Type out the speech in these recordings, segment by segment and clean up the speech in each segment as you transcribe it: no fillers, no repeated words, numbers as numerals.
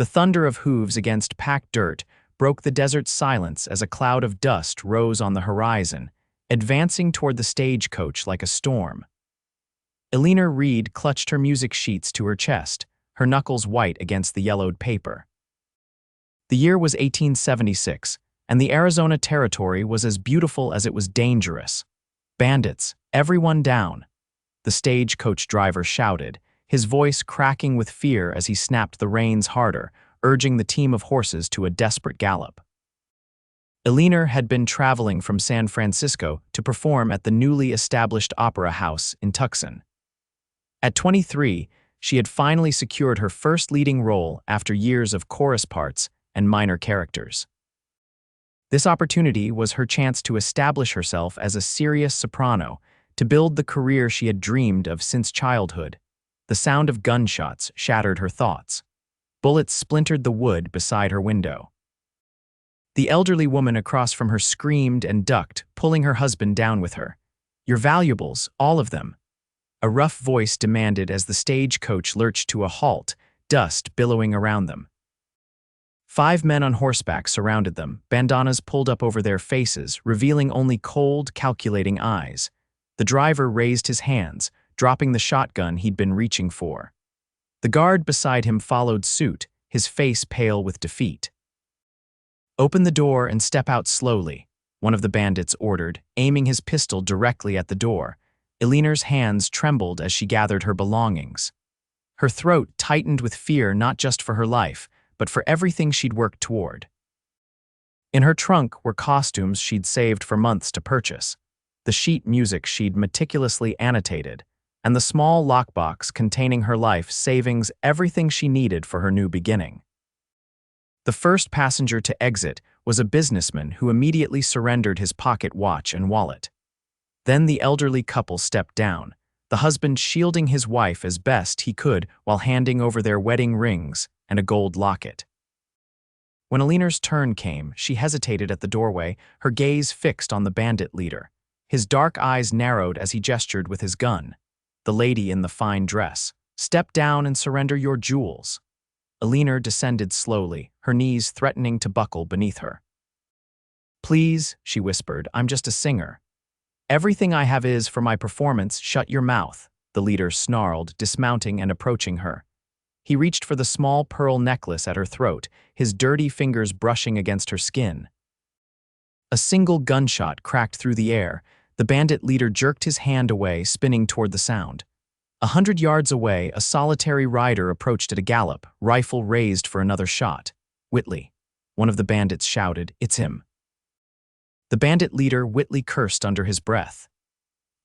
The thunder of hooves against packed dirt broke the desert's silence as a cloud of dust rose on the horizon, advancing toward the stagecoach like a storm. Eleanor Reed clutched her music sheets to her chest, her knuckles white against the yellowed paper. The year was 1876, and the Arizona Territory was as beautiful as it was dangerous. "Bandits, everyone down!" the stagecoach driver shouted, his voice cracking with fear as he snapped the reins harder, urging the team of horses to a desperate gallop. Eleanor had been traveling from San Francisco to perform at the newly established opera house in Tucson. At 23, she had finally secured her first leading role after years of chorus parts and minor characters. This opportunity was her chance to establish herself as a serious soprano, to build the career she had dreamed of since childhood. The sound of gunshots shattered her thoughts. Bullets splintered the wood beside her window. The elderly woman across from her screamed and ducked, pulling her husband down with her. "Your valuables, all of them," a rough voice demanded as the stagecoach lurched to a halt, dust billowing around them. 5 men on horseback surrounded them, bandanas pulled up over their faces, revealing only cold, calculating eyes. The driver raised his hands, dropping the shotgun he'd been reaching for. The guard beside him followed suit, his face pale with defeat. "Open the door and step out slowly," one of the bandits ordered, aiming his pistol directly at the door. Eleanor's hands trembled as she gathered her belongings. Her throat tightened with fear not just for her life, but for everything she'd worked toward. In her trunk were costumes she'd saved for months to purchase, the sheet music she'd meticulously annotated, and the small lockbox containing her life savings, everything she needed for her new beginning. The first passenger to exit was a businessman who immediately surrendered his pocket watch and wallet. Then the elderly couple stepped down, the husband shielding his wife as best he could while handing over their wedding rings and a gold locket. When Eleanor's turn came, she hesitated at the doorway, her gaze fixed on the bandit leader. His dark eyes narrowed as he gestured with his gun. The lady in the fine dress, "Step down and surrender your jewels." Eleanor descended slowly, her knees threatening to buckle beneath her. "Please," she whispered, "I'm just a singer." "Everything I have is for my performance, shut your mouth," the leader snarled, dismounting and approaching her. He reached for the small pearl necklace at her throat, his dirty fingers brushing against her skin. A single gunshot cracked through the air. The bandit leader jerked his hand away, spinning toward the sound. 100 yards away, a solitary rider approached at a gallop, rifle raised for another shot. "Whitley," one of the bandits shouted, "it's him." The bandit leader, Whitley, cursed under his breath.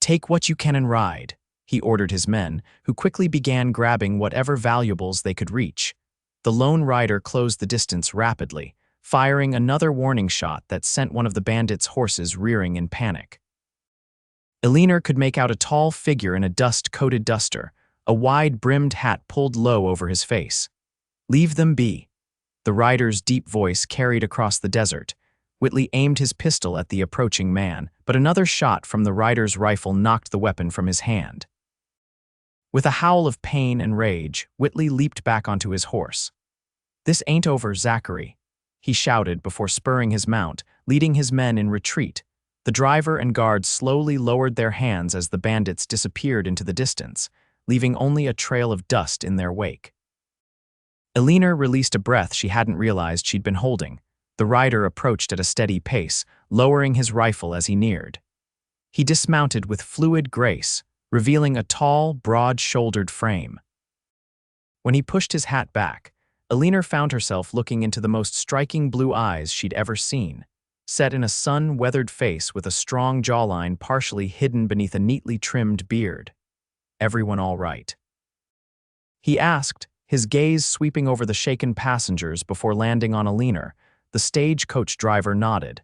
"Take what you can and ride," he ordered his men, who quickly began grabbing whatever valuables they could reach. The lone rider closed the distance rapidly, firing another warning shot that sent one of the bandits' horses rearing in panic. Eleanor could make out a tall figure in a dust-coated duster, a wide-brimmed hat pulled low over his face. "Leave them be." The rider's deep voice carried across the desert. Whitley aimed his pistol at the approaching man, but another shot from the rider's rifle knocked the weapon from his hand. With a howl of pain and rage, Whitley leaped back onto his horse. "This ain't over, Zachary," he shouted before spurring his mount, leading his men in retreat. The driver and guards slowly lowered their hands as the bandits disappeared into the distance, leaving only a trail of dust in their wake. Eleanor released a breath she hadn't realized she'd been holding. The rider approached at a steady pace, lowering his rifle as he neared. He dismounted with fluid grace, revealing a tall, broad-shouldered frame. When he pushed his hat back, Eleanor found herself looking into the most striking blue eyes she'd ever seen, set in a sun-weathered face with a strong jawline partially hidden beneath a neatly trimmed beard. "Everyone all right?" he asked, his gaze sweeping over the shaken passengers before landing on Eleanor. The stagecoach driver nodded.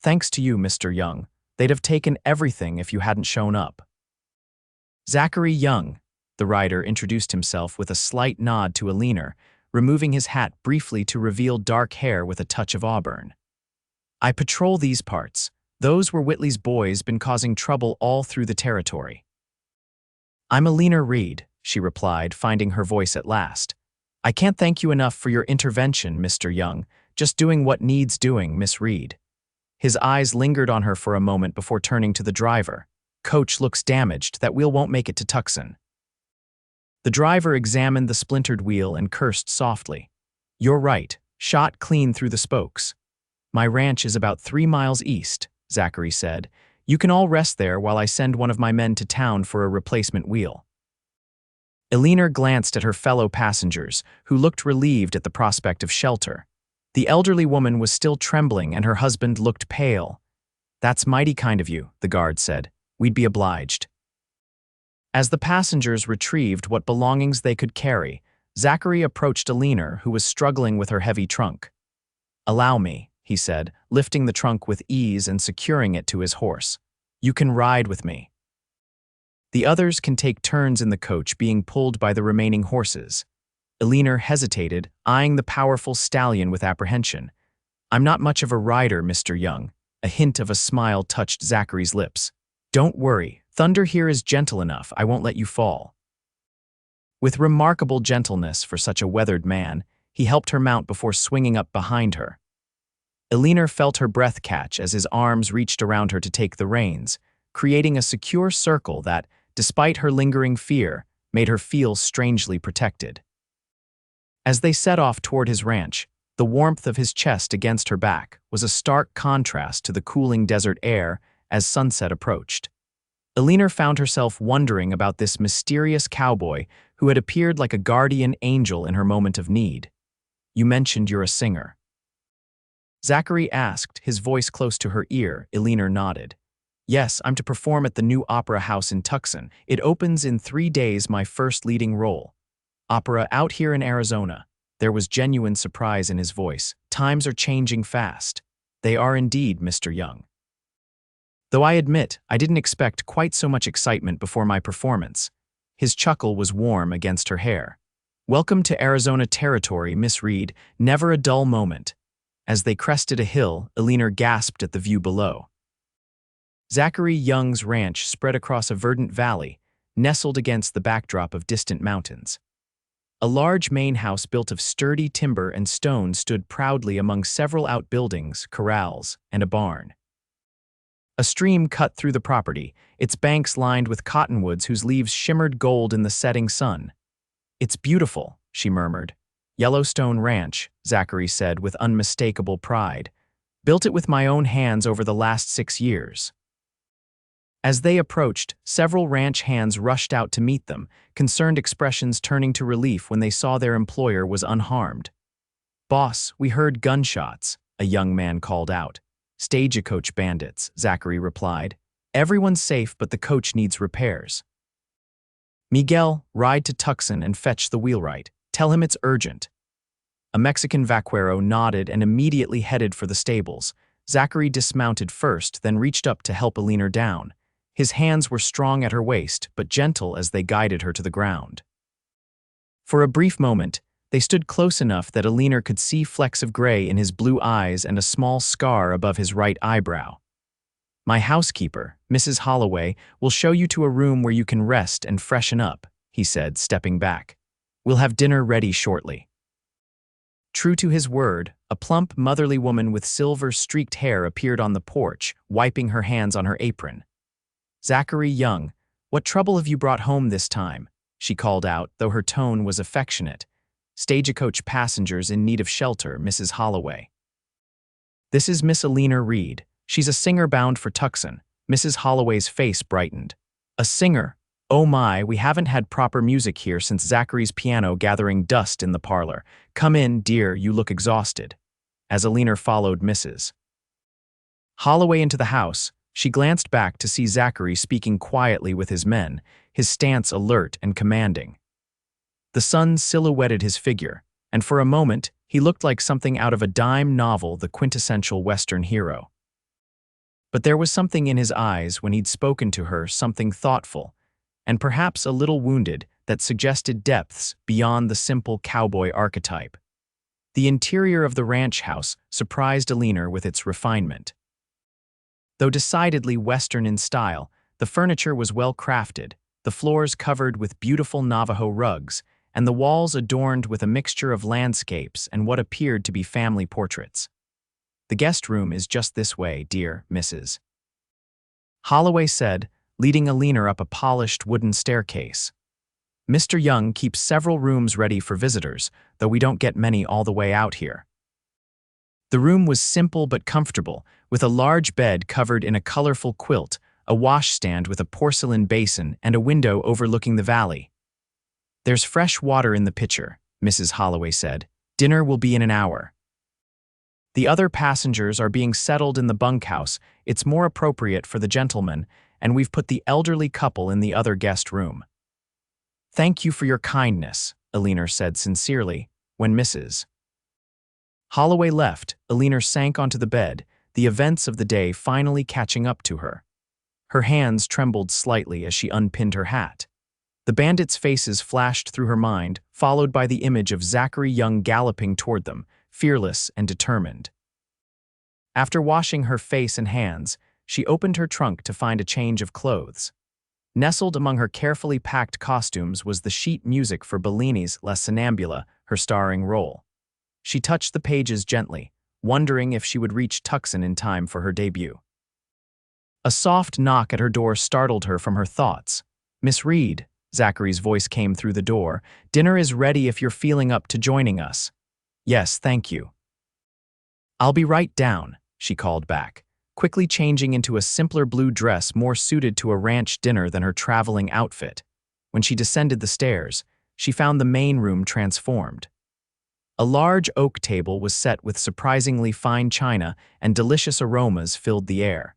"Thanks to you, Mr. Young. They'd have taken everything if you hadn't shown up." "Zachary Young," the rider introduced himself with a slight nod to Eleanor, removing his hat briefly to reveal dark hair with a touch of auburn. "I patrol these parts. Those were Whitley's boys, been causing trouble all through the territory." "I'm Eleanor Reed," she replied, finding her voice at last. I can't thank you enough for your intervention, Mr. Young. Just doing what needs doing, Miss Reed. His eyes lingered on her for a moment before turning to the driver. Coach looks damaged. That wheel won't make it to Tucson. The driver examined the splintered wheel and cursed softly. You're right. Shot clean through the spokes. My ranch is about 3 miles east, Zachary said. You can all rest there while I send one of my men to town for a replacement wheel. Eleanor glanced at her fellow passengers, who looked relieved at the prospect of shelter. The elderly woman was still trembling and her husband looked pale. That's mighty kind of you, the guard said. We'd be obliged. As the passengers retrieved what belongings they could carry, Zachary approached Eleanor, who was struggling with her heavy trunk. Allow me, he said, lifting the trunk with ease and securing it to his horse. You can ride with me. The others can take turns in the coach being pulled by the remaining horses. Eleanor hesitated, eyeing the powerful stallion with apprehension. I'm not much of a rider, Mr. Young. A hint of a smile touched Zachary's lips. Don't worry, Thunder here is gentle enough, I won't let you fall. With remarkable gentleness for such a weathered man, he helped her mount before swinging up behind her. Eleanor felt her breath catch as his arms reached around her to take the reins, creating a secure circle that, despite her lingering fear, made her feel strangely protected. As they set off toward his ranch, the warmth of his chest against her back was a stark contrast to the cooling desert air as sunset approached. Eleanor found herself wondering about this mysterious cowboy who had appeared like a guardian angel in her moment of need. You mentioned you're a singer. Zachary asked, his voice close to her ear. Eleanor nodded. Yes, I'm to perform at the new opera house in Tucson. It opens in 3 days, my first leading role. Opera out here in Arizona. There was genuine surprise in his voice. Times are changing fast. They are indeed, Mr. Young. Though I admit, I didn't expect quite so much excitement before my performance. His chuckle was warm against her hair. Welcome to Arizona territory, Miss Reed. Never a dull moment. As they crested a hill, Eleanor gasped at the view below. Zachary Young's ranch spread across a verdant valley, nestled against the backdrop of distant mountains. A large main house built of sturdy timber and stone stood proudly among several outbuildings, corrals, and a barn. A stream cut through the property, its banks lined with cottonwoods whose leaves shimmered gold in the setting sun. It's beautiful, she murmured. Yellowstone Ranch, Zachary said with unmistakable pride. Built it with my own hands over the last 6 years. As they approached, several ranch hands rushed out to meet them, concerned expressions turning to relief when they saw their employer was unharmed. Boss, we heard gunshots, a young man called out. Stagecoach bandits, Zachary replied. Everyone's safe, but the coach needs repairs. Miguel, ride to Tucson and fetch the wheelwright. Tell him it's urgent. A Mexican vaquero nodded and immediately headed for the stables. Zachary dismounted first, then reached up to help Eleanor down. His hands were strong at her waist, but gentle as they guided her to the ground. For a brief moment, they stood close enough that Eleanor could see flecks of gray in his blue eyes and a small scar above his right eyebrow. My housekeeper, Mrs. Holloway, will show you to a room where you can rest and freshen up, he said, stepping back. We'll have dinner ready shortly. True to his word, a plump, motherly woman with silver-streaked hair appeared on the porch, wiping her hands on her apron. Zachary Young, what trouble have you brought home this time? She called out, though her tone was affectionate. Stagecoach passengers in need of shelter, Mrs. Holloway. This is Miss Eleanor Reed. She's a singer bound for Tucson. Mrs. Holloway's face brightened. A singer? Oh my, we haven't had proper music here since Zachary's piano gathering dust in the parlor. Come in, dear, you look exhausted. As Eleanor followed Mrs. Holloway into the house, she glanced back to see Zachary speaking quietly with his men, his stance alert and commanding. The sun silhouetted his figure, and for a moment, he looked like something out of a dime novel, the quintessential Western hero. But there was something in his eyes when he'd spoken to her, something thoughtful, and perhaps a little wounded, that suggested depths beyond the simple cowboy archetype. The interior of the ranch house surprised Eleanor with its refinement. Though decidedly Western in style, the furniture was well crafted, the floors covered with beautiful Navajo rugs, and the walls adorned with a mixture of landscapes and what appeared to be family portraits. "The guest room is just this way, dear Mrs. Holloway said, leading Eleanor up a polished wooden staircase. "Mr. Young keeps several rooms ready for visitors, though we don't get many all the way out here." The room was simple but comfortable, with a large bed covered in a colorful quilt, a washstand with a porcelain basin, and a window overlooking the valley. "There's fresh water in the pitcher," Mrs. Holloway said. "Dinner will be in an hour." "The other passengers are being settled in the bunkhouse. It's more appropriate for the gentlemen, and we've put the elderly couple in the other guest room." "Thank you for your kindness," Eleanor said sincerely. When Mrs. Holloway left, Eleanor sank onto the bed, the events of the day finally catching up to her. Her hands trembled slightly as she unpinned her hat. The bandits' faces flashed through her mind, followed by the image of Zachary Young galloping toward them, fearless and determined. After washing her face and hands, she opened her trunk to find a change of clothes. Nestled among her carefully packed costumes was the sheet music for Bellini's La Sonnambula, her starring role. She touched the pages gently, wondering if she would reach Tucson in time for her debut. A soft knock at her door startled her from her thoughts. "Miss Reed," Zachary's voice came through the door, "dinner is ready if you're feeling up to joining us." "Yes, thank you." "I'll be right down," she called back, quickly changing into a simpler blue dress more suited to a ranch dinner than her traveling outfit. When she descended the stairs, she found the main room transformed. A large oak table was set with surprisingly fine china, and delicious aromas filled the air.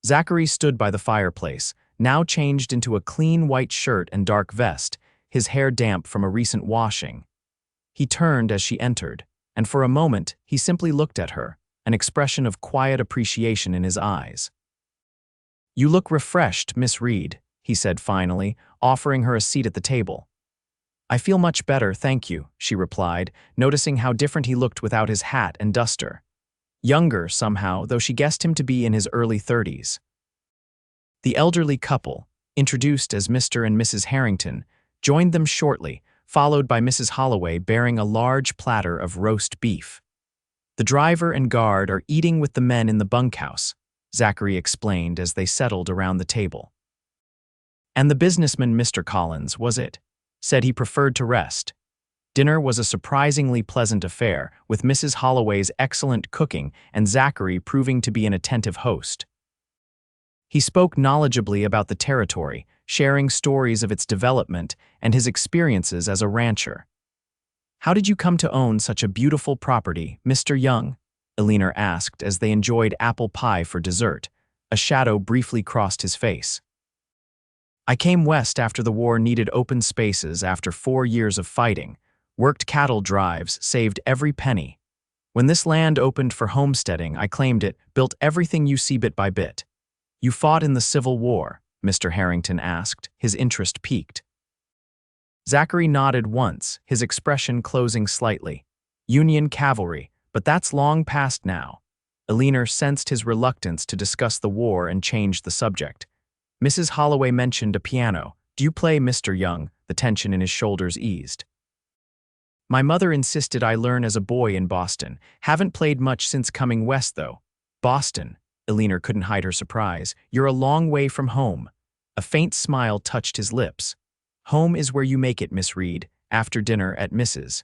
Zachary stood by the fireplace, now changed into a clean white shirt and dark vest, his hair damp from a recent washing. He turned as she entered, and for a moment he simply looked at her, an expression of quiet appreciation in his eyes. "You look refreshed, Miss Reed," he said finally, offering her a seat at the table. "I feel much better, thank you," she replied, noticing how different he looked without his hat and duster. Younger, somehow, though she guessed him to be in his early 30s. The elderly couple, introduced as Mr. and Mrs. Harrington, joined them shortly, followed by Mrs. Holloway bearing a large platter of roast beef. "The driver and guard are eating with the men in the bunkhouse," Zachary explained as they settled around the table. "And the businessman, Mr. Collins, was it? Said he preferred to rest." Dinner was a surprisingly pleasant affair, with Mrs. Holloway's excellent cooking and Zachary proving to be an attentive host. He spoke knowledgeably about the territory, sharing stories of its development and his experiences as a rancher. "How did you come to own such a beautiful property, Mr. Young?" Eleanor asked as they enjoyed apple pie for dessert. A shadow briefly crossed his face. "I came west after the war needed open spaces after 4 years of fighting, worked cattle drives, saved every penny. When this land opened for homesteading, I claimed it, built everything you see bit by bit." "You fought in the Civil War?" Mr. Harrington asked, his interest piqued. Zachary nodded once, his expression closing slightly. "Union cavalry, but that's long past now." Eleanor sensed his reluctance to discuss the war and changed the subject. Mrs. Holloway mentioned a piano. "Do you play, Mr. Young?" The tension in his shoulders eased. "My mother insisted I learn as a boy in Boston. Haven't played much since coming west, though." "Boston?" Eleanor couldn't hide her surprise. "You're a long way from home." A faint smile touched his lips. "Home is where you make it, Miss Reed." After dinner at Mrs.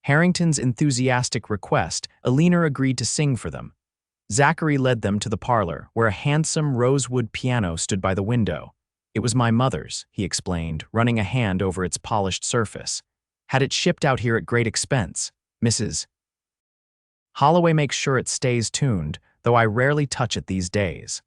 Harrington's enthusiastic request, Eleanor agreed to sing for them. Zachary led them to the parlor, where a handsome rosewood piano stood by the window. "It was my mother's," he explained, running a hand over its polished surface. "Had it shipped out here at great expense. Mrs. Holloway makes sure it stays tuned, though I rarely touch it these days."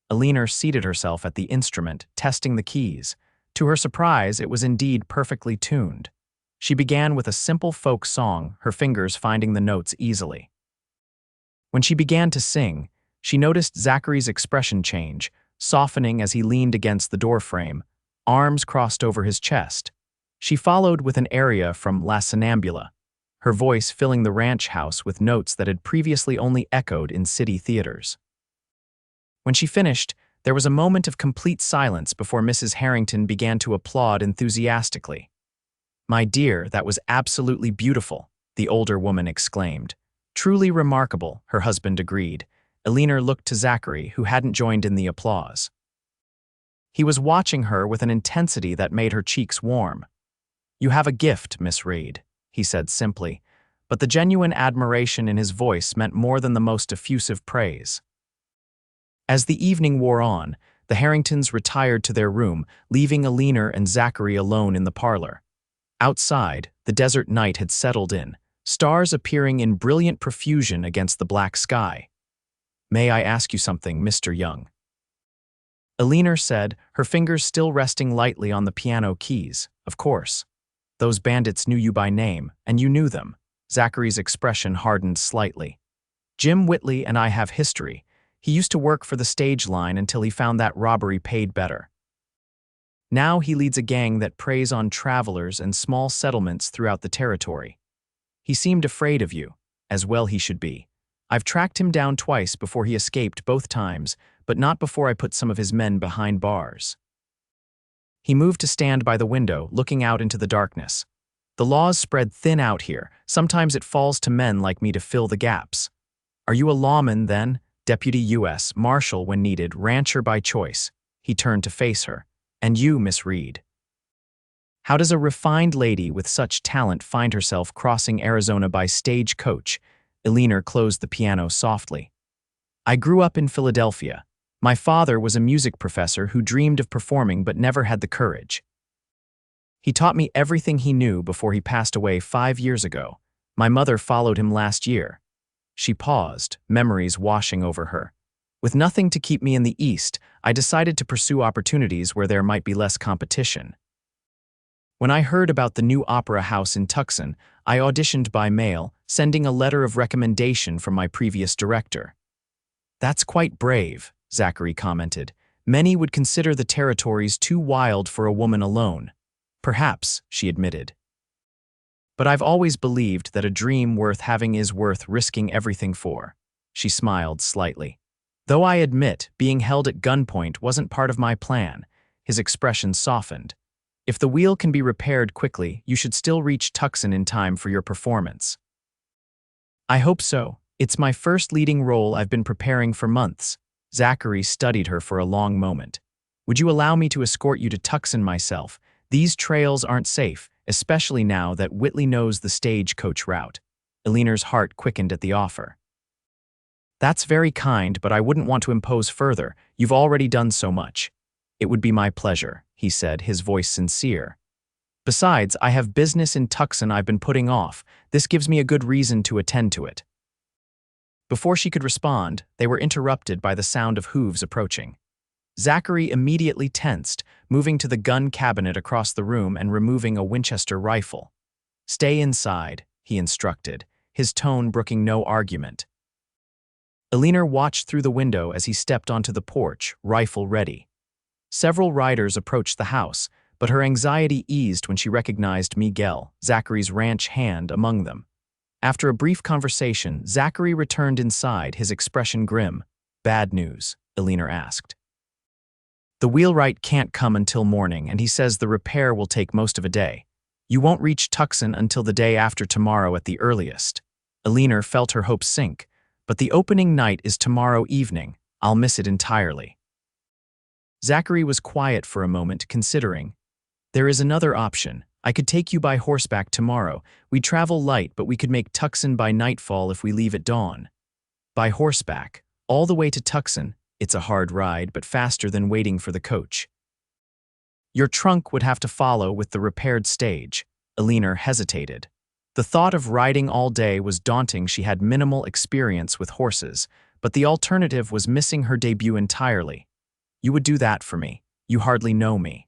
Eleanor seated herself at the instrument, testing the keys. To her surprise, it was indeed perfectly tuned. She began with a simple folk song, her fingers finding the notes easily. When she began to sing, she noticed Zachary's expression change, softening as he leaned against the doorframe, arms crossed over his chest. She followed with an aria from La Sonnambula, her voice filling the ranch house with notes that had previously only echoed in city theaters. When she finished, There was a moment of complete silence before Mrs. Harrington began to applaud enthusiastically. "My dear, that was absolutely beautiful," the older woman exclaimed. "Truly remarkable," her husband agreed. Eleanor looked to Zachary, who hadn't joined in the applause. He was watching her with an intensity that made her cheeks warm. "You have a gift, Miss Reed," he said simply, but the genuine admiration in his voice meant more than the most effusive praise. As the evening wore on, the Harringtons retired to their room, leaving Eleanor and Zachary alone in the parlor. Outside, the desert night had settled in, stars appearing in brilliant profusion against the black sky. "May I ask you something, Mr. Young?" Eleanor said, her fingers still resting lightly on the piano keys. "Of course. Those bandits knew you by name, and you knew them." Zachary's expression hardened slightly. "Jim Whitley and I have history. He used to work for the stage line until he found that robbery paid better. Now he leads a gang that preys on travelers and small settlements throughout the territory. He seemed afraid of you, as well he should be. I've tracked him down twice before he escaped both times, but not before I put some of his men behind bars." He moved to stand by the window, looking out into the darkness. "The laws spread thin out here. Sometimes it falls to men like me to fill the gaps. Are you a lawman, then? Deputy U.S. Marshal when needed, rancher by choice." He turned to face her. "And you, Miss Reed? How does a refined lady with such talent find herself crossing Arizona by stagecoach?" Eleanor closed the piano softly. "I grew up in Philadelphia. My father was a music professor who dreamed of performing but never had the courage. He taught me everything he knew before he passed away 5 years ago. My mother followed him last year." She paused, memories washing over her. "With nothing to keep me in the East, I decided to pursue opportunities where there might be less competition. When I heard about the new opera house in Tucson, I auditioned by mail, sending a letter of recommendation from my previous director." "That's quite brave," Zachary commented. "Many would consider the territories too wild for a woman alone." "Perhaps," she admitted. "But I've always believed that a dream worth having is worth risking everything for." She smiled slightly. "Though I admit being held at gunpoint wasn't part of my plan." His expression softened. "If the wheel can be repaired quickly, you should still reach Tucson in time for your performance." "I hope so. It's my first leading role I've been preparing for months." Zachary studied her for a long moment. "Would you allow me to escort you to Tucson myself? These trails aren't safe, especially now that Whitley knows the stagecoach route." Eleanor's heart quickened at the offer. "That's very kind, but I wouldn't want to impose further. You've already done so much." "It would be my pleasure," he said, his voice sincere. "Besides, I have business in Tucson I've been putting off. This gives me a good reason to attend to it." Before she could respond, they were interrupted by the sound of hooves approaching. Zachary immediately tensed, moving to the gun cabinet across the room and removing a Winchester rifle. "Stay inside," he instructed, his tone brooking no argument. Eleanor watched through the window as he stepped onto the porch, rifle ready. Several riders approached the house, but her anxiety eased when she recognized Miguel, Zachary's ranch hand, among them. After a brief conversation, Zachary returned inside, his expression grim. "Bad news?" Eleanor asked. "The wheelwright can't come until morning, and he says the repair will take most of a day. You won't reach Tucson until the day after tomorrow at the earliest." Eleanor felt her hopes sink. "But the opening night is tomorrow evening. I'll miss it entirely." Zachary was quiet for a moment, considering. "There is another option. I could take you by horseback tomorrow. We'd travel light, but we could make Tucson by nightfall if we leave at dawn." "By horseback, all the way to Tucson? It's a hard ride, but faster than waiting for the coach." "Your trunk would have to follow with the repaired stage." Eleanor hesitated. The thought of riding all day was daunting. She had minimal experience with horses, but the alternative was missing her debut entirely. "You would do that for me. You hardly know me."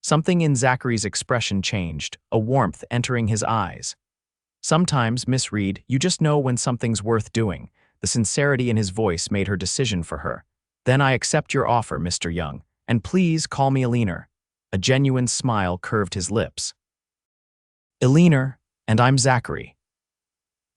Something in Zachary's expression changed, a warmth entering his eyes. "Sometimes, Miss Reed, you just know when something's worth doing." The sincerity in his voice made her decision for her. "Then I accept your offer, Mr. Young, and please call me Eleanor." A genuine smile curved his lips. "Eleanor, and I'm Zachary."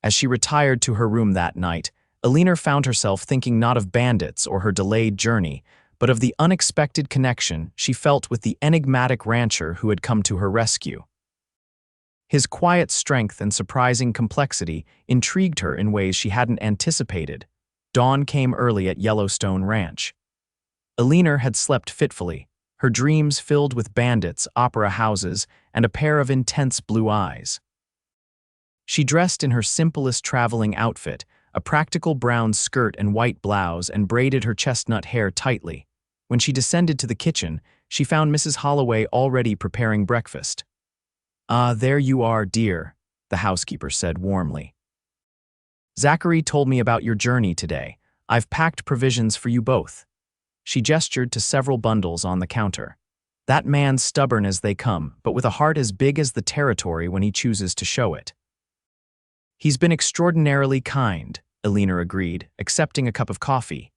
As she retired to her room that night, Eleanor found herself thinking not of Bandits or her delayed journey, but of the unexpected connection she felt with the enigmatic rancher who had come to her rescue. His quiet strength and surprising complexity intrigued her in ways she hadn't anticipated. Dawn came early at Yellowstone Ranch. Eleanor had slept fitfully, her dreams filled with bandits, opera houses, and a pair of intense blue eyes. She dressed in her simplest traveling outfit, a practical brown skirt and white blouse, and braided her chestnut hair tightly. When she descended to the kitchen, she found Mrs. Holloway already preparing breakfast. "Ah, there you are, dear," the housekeeper said warmly. "Zachary told me about your journey today. I've packed provisions for you both." She gestured to several bundles on the counter. "That man's stubborn as they come, but with a heart as big as the territory when he chooses to show it." "He's been extraordinarily kind," Eleanor agreed, accepting a cup of coffee.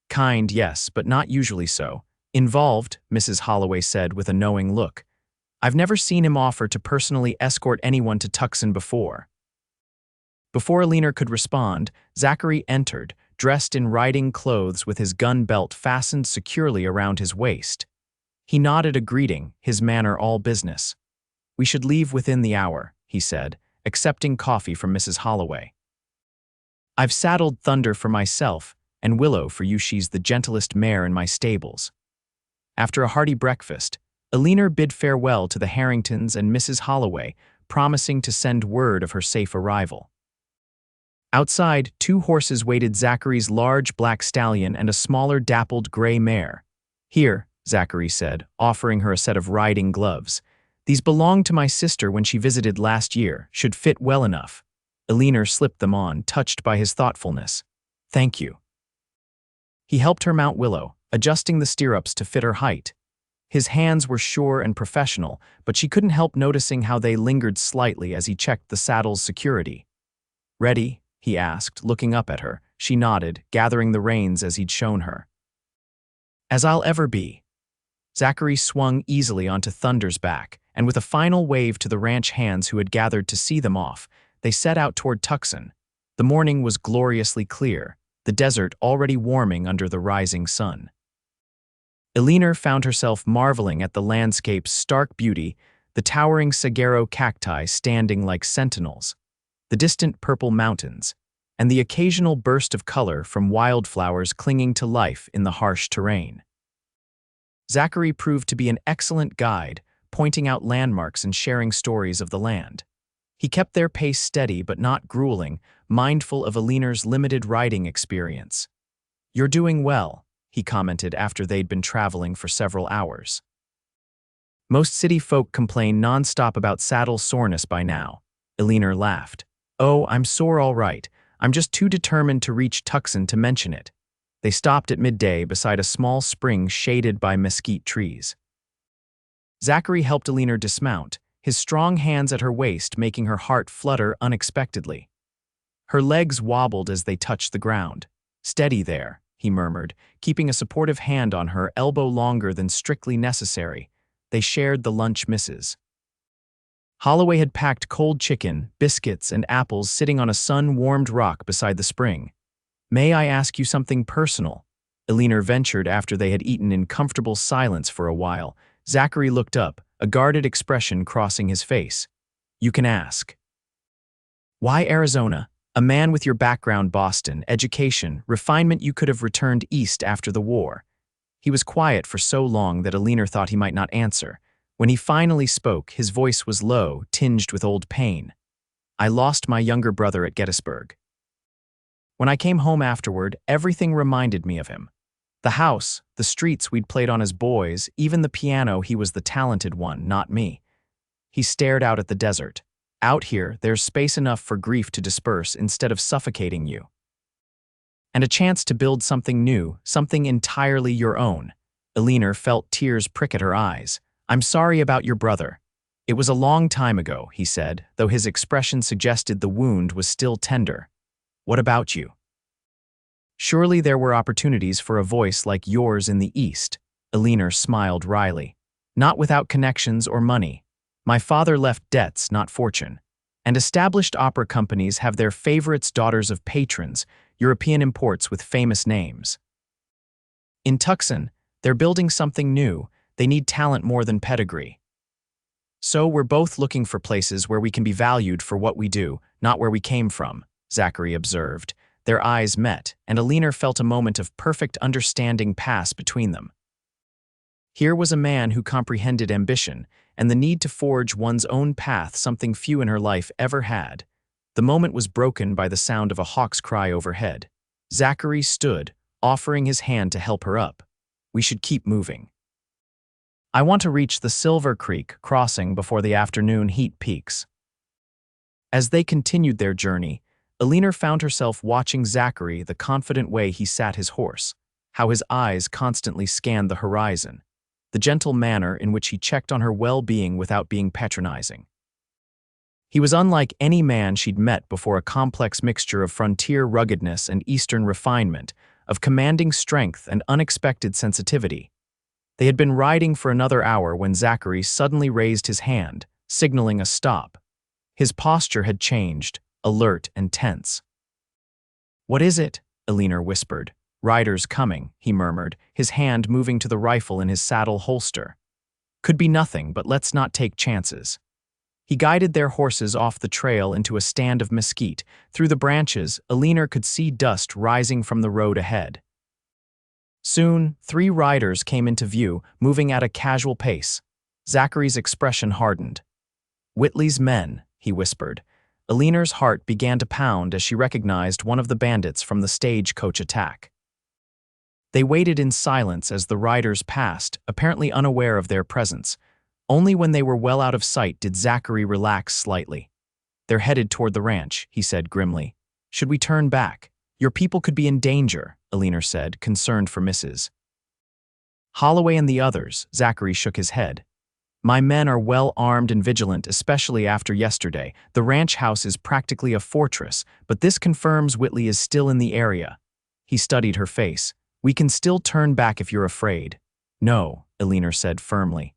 "Kind, yes, but not usually so. Involved," Mrs. Holloway said with a knowing look. "I've never seen him offer to personally escort anyone to Tucson before." Before Eleanor could respond, Zachary entered, dressed in riding clothes with his gun belt fastened securely around his waist. He nodded a greeting, his manner all business. "We should leave within the hour," he said, accepting coffee from Mrs. Holloway. "I've saddled Thunder for myself, and Willow for you. She's the gentlest mare in my stables." After a hearty breakfast, Eleanor bid farewell to the Harringtons and Mrs. Holloway, promising to send word of her safe arrival. Outside, 2 horses waited, Zachary's large black stallion and a smaller dappled gray mare. "Here," Zachary said, offering her a set of riding gloves. "These belonged to my sister when she visited last year, should fit well enough." Eleanor slipped them on, touched by his thoughtfulness. "Thank you." He helped her mount Willow, adjusting the stirrups to fit her height. His hands were sure and professional, but she couldn't help noticing how they lingered slightly as he checked the saddle's security. "Ready?" he asked, looking up at her. She nodded, gathering the reins as he'd shown her. "As I'll ever be." Zachary swung easily onto Thunder's back, and with a final wave to the ranch hands who had gathered to see them off, they set out toward Tucson. The morning was gloriously clear, the desert already warming under the rising sun. Eleanor found herself marveling at the landscape's stark beauty, the towering saguaro cacti standing like sentinels, the distant purple mountains, and the occasional burst of color from wildflowers clinging to life in the harsh terrain. Zachary proved to be an excellent guide, pointing out landmarks and sharing stories of the land. He kept their pace steady but not grueling, mindful of Eleanor's limited riding experience. "You're doing well," he commented after they'd been traveling for several hours. "Most city folk complain nonstop about saddle soreness by now," Eleanor laughed. "Oh, I'm sore all right. I'm just too determined to reach Tucson to mention it." They stopped at midday beside a small spring shaded by mesquite trees. Zachary helped Eleanor dismount, his strong hands at her waist making her heart flutter unexpectedly. Her legs wobbled as they touched the ground. "Steady there," he murmured, keeping a supportive hand on her, elbow longer than strictly necessary. They shared the lunch misses. Holloway had packed cold chicken, biscuits, and apples sitting on a sun-warmed rock beside the spring. "May I ask you something personal?" Eleanor ventured after they had eaten in comfortable silence for a while. Zachary looked up, a guarded expression crossing his face. "You can ask." "Why Arizona? A man with your background, Boston, education, refinement, you could have returned east after the war." He was quiet for so long that Eleanor thought he might not answer. When he finally spoke, his voice was low, tinged with old pain. "I lost my younger brother at Gettysburg. When I came home afterward, everything reminded me of him. The house, the streets we'd played on as boys, even the piano. He was the talented one, not me." He stared out at the desert. "Out here, there's space enough for grief to disperse instead of suffocating you. And a chance to build something new, something entirely your own." Eleanor felt tears prick at her eyes. "I'm sorry about your brother. It was a long time ago," he said, though his expression suggested the wound was still tender. "What about you?" "Surely there were opportunities for a voice like yours in the East," Eleanor smiled wryly. "Not without connections or money. My father left debts, not fortune. And established opera companies have their favorites, daughters of patrons, European imports with famous names. In Tucson, they're building something new. They need talent more than pedigree. So we're both looking for places where we can be valued for what we do, not where we came from, Zachary observed. Their eyes met, and Eleanor felt a moment of perfect understanding pass between them. Here was a man who comprehended ambition and the need to forge one's own path, something few in her life ever had. The moment was broken by the sound of a hawk's cry overhead. Zachary stood, offering his hand to help her up. We should keep moving. I want to reach the Silver Creek crossing before the afternoon heat peaks. As they continued their journey, Eleanor found herself watching Zachary, the confident way he sat his horse, how his eyes constantly scanned the horizon, the gentle manner in which he checked on her well-being without being patronizing. He was unlike any man she'd met before, a complex mixture of frontier ruggedness and eastern refinement, of commanding strength and unexpected sensitivity. They had been riding for another hour when Zachary suddenly raised his hand, signaling a stop. His posture had changed, alert and tense. "What is it?" Eleanor whispered. "Riders coming," he murmured, his hand moving to the rifle in his saddle holster. "Could be nothing, but let's not take chances." He guided their horses off the trail into a stand of mesquite. Through the branches, Eleanor could see dust rising from the road ahead. Soon, 3 riders came into view, moving at a casual pace. Zachary's expression hardened. "Whitley's men," he whispered. Eleanor's heart began to pound as she recognized one of the bandits from the stagecoach attack. They waited in silence as the riders passed, apparently unaware of their presence. Only when they were well out of sight did Zachary relax slightly. "They're headed toward the ranch," he said grimly. "Should we turn back? Your people could be in danger," Eleanor said, concerned for Mrs. Holloway and the others. Zachary shook his head. "My men are well armed and vigilant, especially after yesterday. The ranch house is practically a fortress, but this confirms Whitley is still in the area." He studied her face. "We can still turn back if you're afraid." "No," Eleanor said firmly.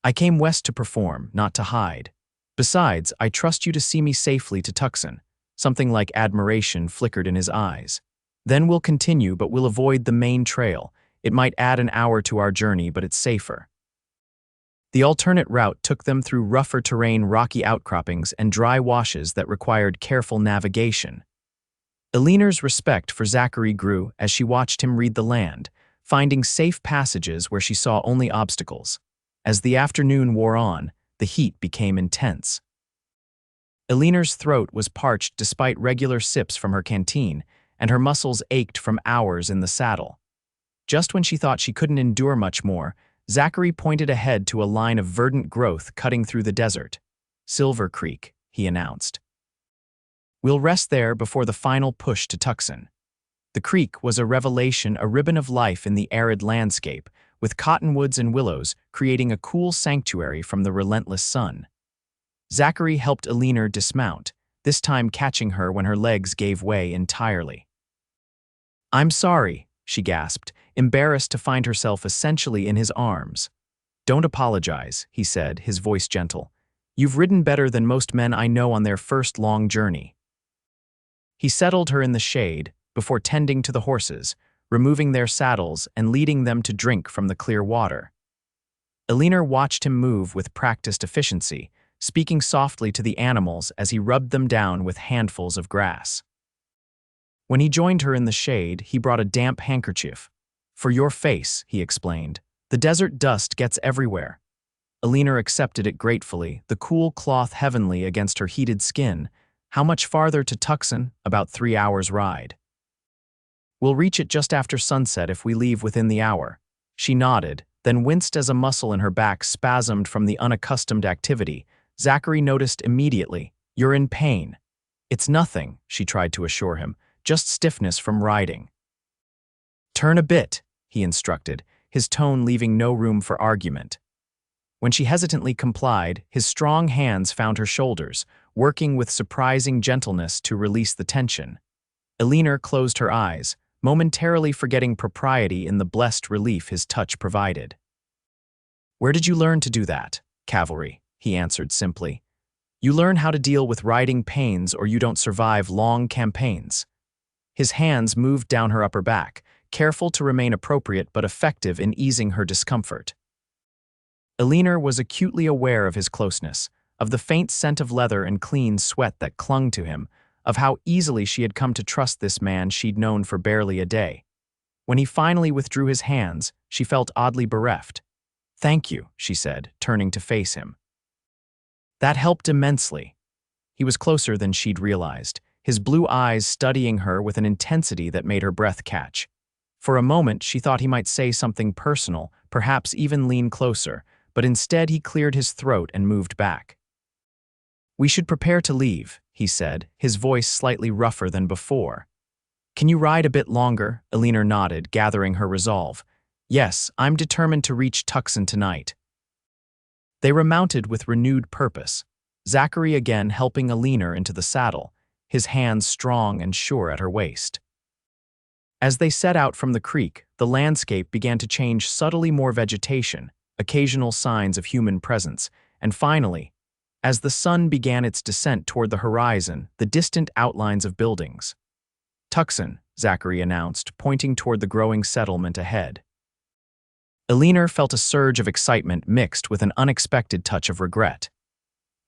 "I came west to perform, not to hide. Besides, I trust you to see me safely to Tucson." Something like admiration flickered in his eyes. "Then we'll continue, but we'll avoid the main trail. It might add an hour to our journey, but it's safer." The alternate route took them through rougher terrain, rocky outcroppings, and dry washes that required careful navigation. Eleanor's respect for Zachary grew as she watched him read the land, finding safe passages where she saw only obstacles. As the afternoon wore on, the heat became intense. Eleanor's throat was parched despite regular sips from her canteen, and her muscles ached from hours in the saddle. Just when she thought she couldn't endure much more, Zachary pointed ahead to a line of verdant growth cutting through the desert. "Silver Creek," he announced. "We'll rest there before the final push to Tucson." The creek was a revelation, a ribbon of life in the arid landscape, with cottonwoods and willows creating a cool sanctuary from the relentless sun. Zachary helped Eleanor dismount, this time catching her when her legs gave way entirely. "I'm sorry," she gasped, embarrassed to find herself essentially in his arms. "Don't apologize," he said, his voice gentle. "You've ridden better than most men I know on their first long journey." He settled her in the shade before tending to the horses, removing their saddles and leading them to drink from the clear water. Eleanor watched him move with practiced efficiency, speaking softly to the animals as he rubbed them down with handfuls of grass. When he joined her in the shade, he brought a damp handkerchief. "For your face," he explained. "The desert dust gets everywhere." Eleanor accepted it gratefully, the cool cloth heavenly against her heated skin. "How much farther to Tucson?" "About 3 hours' ride." "We'll reach it just after sunset if we leave within the hour." She nodded, then winced as a muscle in her back spasmed from the unaccustomed activity. Zachary noticed immediately. "You're in pain." "It's nothing," she tried to assure him, "just stiffness from riding." "Turn a bit," he instructed, his tone leaving no room for argument. When she hesitantly complied, his strong hands found her shoulders, working with surprising gentleness to release the tension. Eleanor closed her eyes, momentarily forgetting propriety in the blessed relief his touch provided. "Where did you learn to do that?" "Cavalry," he answered simply. "You learn how to deal with riding pains or you don't survive long campaigns." His hands moved down her upper back, careful to remain appropriate but effective in easing her discomfort. Eleanor was acutely aware of his closeness, of the faint scent of leather and clean sweat that clung to him, of how easily she had come to trust this man she'd known for barely a day. When he finally withdrew his hands, she felt oddly bereft. "Thank you," she said, turning to face him. That helped immensely. He was closer than she'd realized, his blue eyes studying her with an intensity that made her breath catch. For a moment, she thought he might say something personal, perhaps even lean closer, but instead he cleared his throat and moved back. "We should prepare to leave," he said, his voice slightly rougher than before. "Can you ride a bit longer?" Eleanor nodded, gathering her resolve. "Yes, I'm determined to reach Tucson tonight." They remounted with renewed purpose, Zachary again helping Eleanor into the saddle, his hands strong and sure at her waist. As they set out from the creek, the landscape began to change, subtly more vegetation, occasional signs of human presence, and finally, as the sun began its descent toward the horizon, the distant outlines of buildings. "Tucson," Zachary announced, pointing toward the growing settlement ahead. Eleanor felt a surge of excitement mixed with an unexpected touch of regret.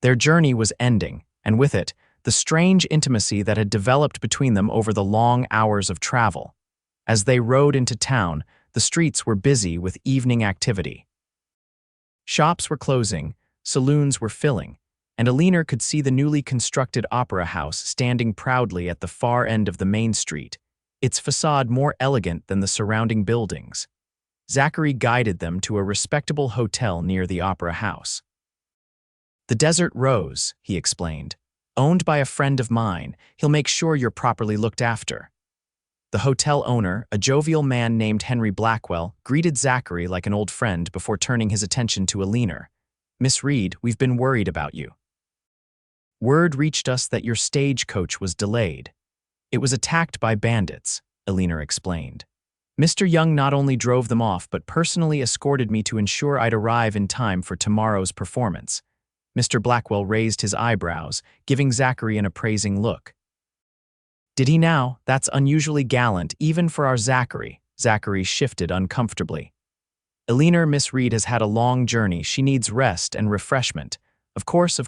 Their journey was ending, and with it, the strange intimacy that had developed between them over the long hours of travel. As they rode into town, the streets were busy with evening activity. Shops were closing, saloons were filling, and Eleanor could see the newly constructed opera house standing proudly at the far end of the main street, its facade more elegant than the surrounding buildings. Zachary guided them to a respectable hotel near the opera house. "The Desert Rose," he explained. "Owned by a friend of mine. He'll make sure you're properly looked after." The hotel owner, a jovial man named Henry Blackwell, greeted Zachary like an old friend before turning his attention to Eleanor. "Miss Reed, we've been worried about you. Word reached us that your stagecoach was delayed. It was attacked by bandits," Eleanor explained. "Mr. Young not only drove them off but personally escorted me to ensure I'd arrive in time for tomorrow's performance." Mr. Blackwell raised his eyebrows, giving Zachary an appraising look. "Did he now? That's unusually gallant, even for our Zachary." Zachary shifted uncomfortably. "Eleanor, Miss Reed has had a long journey. She needs rest and refreshment." Of course,"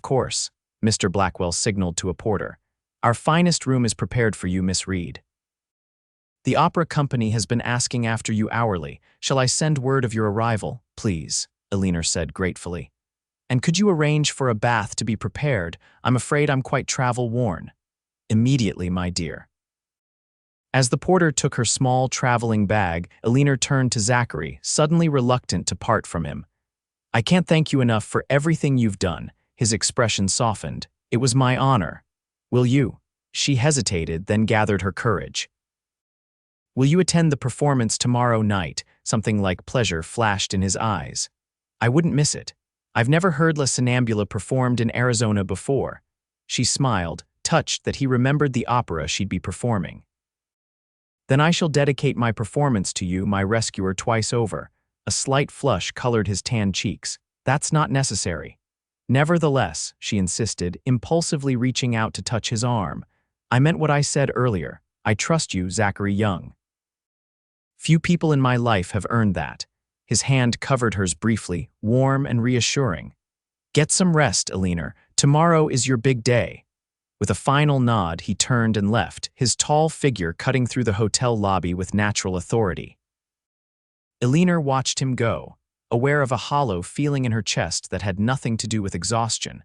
Mr. Blackwell signaled to a porter. "Our finest room is prepared for you, Miss Reed. The opera company has been asking after you hourly. Shall I send word of your arrival?" "Please," Eleanor said gratefully. "And could you arrange for a bath to be prepared? I'm afraid I'm quite travel-worn." "Immediately, my dear." As the porter took her small traveling bag, Eleanor turned to Zachary, suddenly reluctant to part from him. "I can't thank you enough for everything you've done." His expression softened. "It was my honor. Will you?" She hesitated, then gathered her courage. "Will you attend the performance tomorrow night?" Something like pleasure flashed in his eyes. "I wouldn't miss it. I've never heard La Sonnambula performed in Arizona before." She smiled, touched that he remembered the opera she'd be performing. "Then I shall dedicate my performance to you, my rescuer, twice over." A slight flush colored his tanned cheeks. "That's not necessary." "Nevertheless," she insisted, impulsively reaching out to touch his arm. "I meant what I said earlier. I trust you, Zachary Young. Few people in my life have earned that." His hand covered hers briefly, warm and reassuring. "Get some rest, Eleanor. Tomorrow is your big day." With a final nod, he turned and left, his tall figure cutting through the hotel lobby with natural authority. Eleanor watched him go, aware of a hollow feeling in her chest that had nothing to do with exhaustion.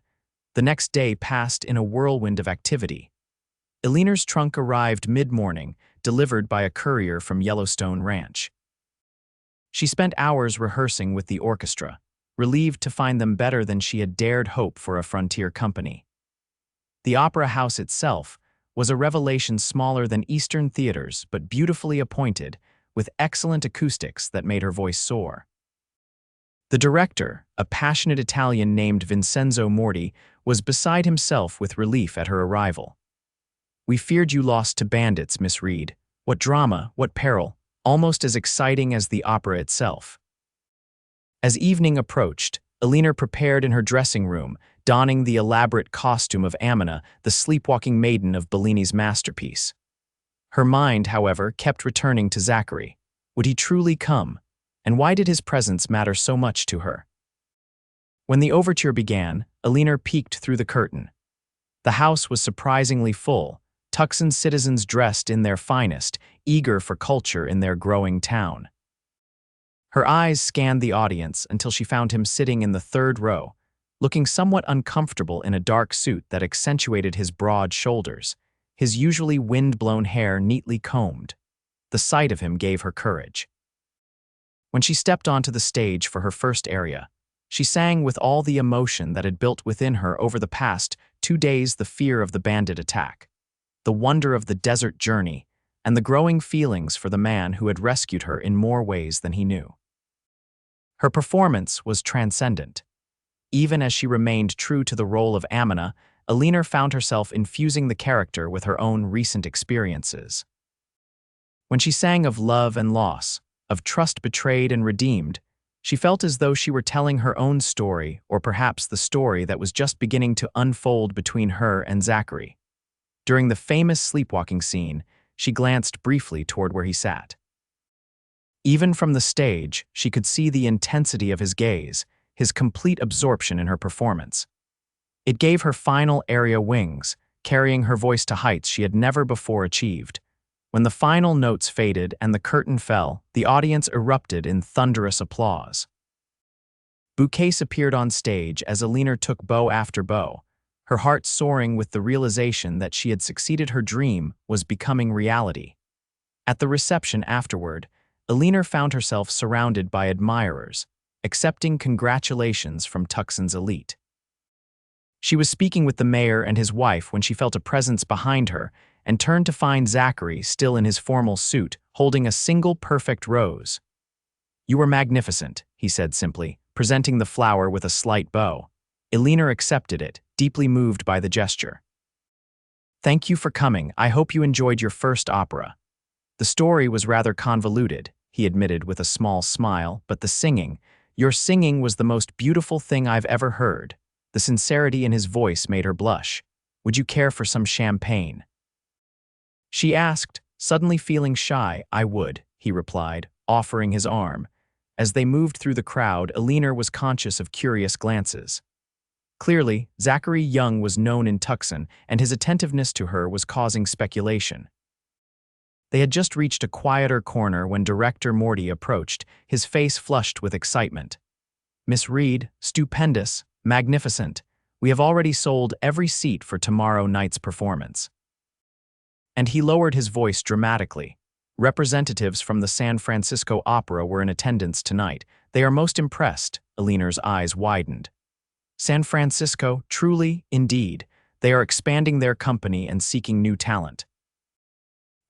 The next day passed in a whirlwind of activity. Eleanor's trunk arrived mid-morning, delivered by a courier from Yellowstone Ranch. She spent hours rehearsing with the orchestra, relieved to find them better than she had dared hope for a frontier company. The opera house itself was a revelation, smaller than Eastern theaters but beautifully appointed, with excellent acoustics that made her voice soar. The director, a passionate Italian named Vincenzo Morti, was beside himself with relief at her arrival. "We feared you lost to bandits, Miss Reed. What drama, what peril, almost as exciting as the opera itself." As evening approached, Eleanor prepared in her dressing room, donning the elaborate costume of Amina, the sleepwalking maiden of Bellini's masterpiece. Her mind, however, kept returning to Zachary. Would he truly come? And why did his presence matter so much to her? When the overture began, Eleanor peeked through the curtain. The house was surprisingly full, Tucson citizens dressed in their finest, eager for culture in their growing town. Her eyes scanned the audience until she found him sitting in the third row, looking somewhat uncomfortable in a dark suit that accentuated his broad shoulders, his usually wind-blown hair neatly combed. The sight of him gave her courage. When she stepped onto the stage for her first aria, she sang with all the emotion that had built within her over the past 2 days, the fear of the bandit attack, the wonder of the desert journey, and the growing feelings for the man who had rescued her in more ways than he knew. Her performance was transcendent. Even as she remained true to the role of Amina, Eleanor found herself infusing the character with her own recent experiences. When she sang of love and loss, of trust betrayed and redeemed, she felt as though she were telling her own story, or perhaps the story that was just beginning to unfold between her and Zachary. During the famous sleepwalking scene, she glanced briefly toward where he sat. Even from the stage, she could see the intensity of his gaze, his complete absorption in her performance. It gave her final aria wings, carrying her voice to heights she had never before achieved. When the final notes faded and the curtain fell, the audience erupted in thunderous applause. Bouquets appeared on stage as Eleanor took bow after bow, her heart soaring with the realization that she had succeeded. Her dream was becoming reality. At the reception afterward, Eleanor found herself surrounded by admirers, accepting congratulations from Tucson's elite. She was speaking with the mayor and his wife when she felt a presence behind her and turned to find Zachary still in his formal suit, holding a single perfect rose. "You were magnificent," he said simply, presenting the flower with a slight bow. Eleanor accepted it, deeply moved by the gesture. "Thank you for coming. I hope you enjoyed your first opera." "The story was rather convoluted," he admitted with a small smile, "but your singing was the most beautiful thing I've ever heard." The sincerity in his voice made her blush. "Would you care for some champagne?" she asked, suddenly feeling shy. "I would," he replied, offering his arm. As they moved through the crowd, Eleanor was conscious of curious glances. Clearly, Zachary Young was known in Tucson, and his attentiveness to her was causing speculation. They had just reached a quieter corner when Director Morty approached, his face flushed with excitement. "Miss Reed, stupendous, magnificent. We have already sold every seat for tomorrow night's performance." And he lowered his voice dramatically. "Representatives from the San Francisco Opera were in attendance tonight. They are most impressed." Eleanor's eyes widened. "San Francisco, truly, indeed. They are expanding their company and seeking new talent.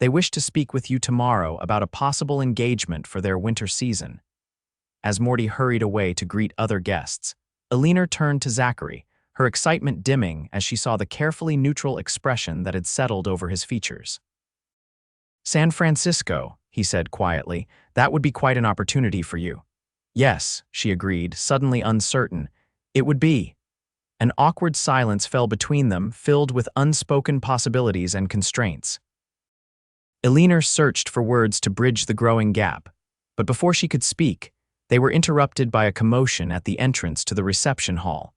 They wish to speak with you tomorrow about a possible engagement for their winter season." As Morty hurried away to greet other guests, Eleanor turned to Zachary, her excitement dimming as she saw the carefully neutral expression that had settled over his features. "San Francisco," he said quietly, "that would be quite an opportunity for you." "Yes," she agreed, suddenly uncertain. "It would be." An awkward silence fell between them, filled with unspoken possibilities and constraints. Eleanor searched for words to bridge the growing gap, but before she could speak, they were interrupted by a commotion at the entrance to the reception hall.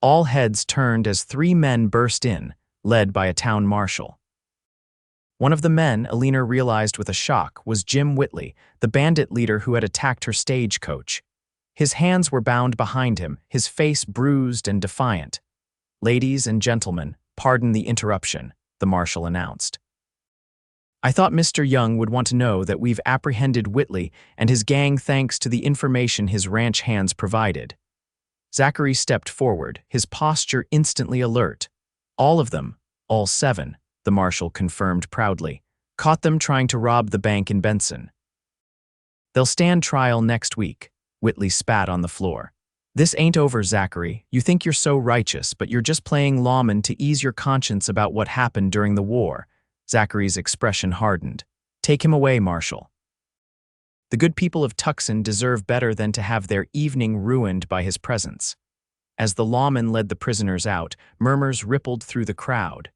All heads turned as 3 men burst in, led by a town marshal. One of the men, Eleanor realized with a shock, was Jim Whitley, the bandit leader who had attacked her stagecoach. His hands were bound behind him, his face bruised and defiant. "Ladies and gentlemen, pardon the interruption," the marshal announced. "I thought Mr. Young would want to know that we've apprehended Whitley and his gang thanks to the information his ranch hands provided." Zachary stepped forward, his posture instantly alert. "All of them, all 7, the marshal confirmed proudly. "Caught them trying to rob the bank in Benson. They'll stand trial next week." Whitley spat on the floor. "This ain't over, Zachary. You think you're so righteous, but you're just playing lawman to ease your conscience about what happened during the war." Zachary's expression hardened. "Take him away, Marshal. The good people of Tucson deserve better than to have their evening ruined by his presence." As the lawman led the prisoners out, murmurs rippled through the crowd.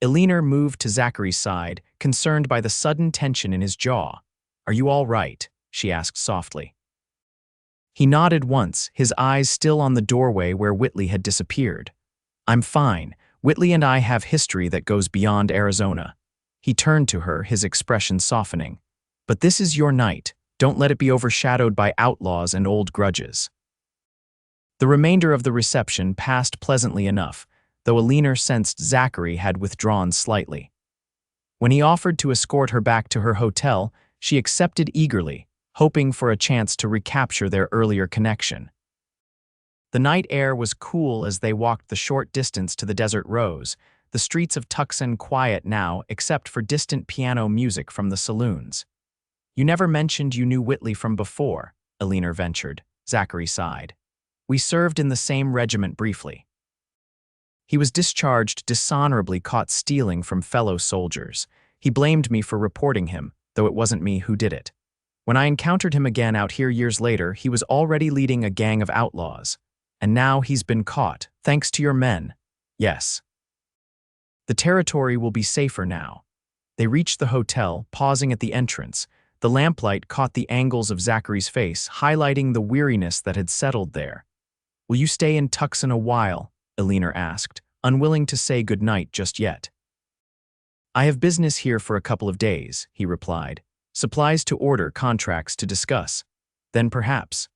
Eleanor moved to Zachary's side, concerned by the sudden tension in his jaw. "Are you all right?" she asked softly. He nodded once, his eyes still on the doorway where Whitley had disappeared. "I'm fine. Whitley and I have history that goes beyond Arizona." He turned to her, his expression softening. "But this is your night. Don't let it be overshadowed by outlaws and old grudges." The remainder of the reception passed pleasantly enough, though Eleanor sensed Zachary had withdrawn slightly. When he offered to escort her back to her hotel, she accepted eagerly, hoping for a chance to recapture their earlier connection. The night air was cool as they walked the short distance to the desert rose, the streets of Tucson quiet now except for distant piano music from the saloons. "You never mentioned you knew Whitley from before," Eleanor ventured. Zachary sighed. "We served in the same regiment briefly. He was discharged dishonorably, caught stealing from fellow soldiers. He blamed me for reporting him, though it wasn't me who did it. When I encountered him again out here years later, he was already leading a gang of outlaws. And now he's been caught, thanks to your men. Yes. The territory will be safer now." They reached the hotel, pausing at the entrance. The lamplight caught the angles of Zachary's face, highlighting the weariness that had settled there. "Will you stay in Tucson a while?" Eleanor asked, unwilling to say goodnight just yet. "I have business here for a couple of days," he replied. "Supplies to order, contracts to discuss. Then perhaps."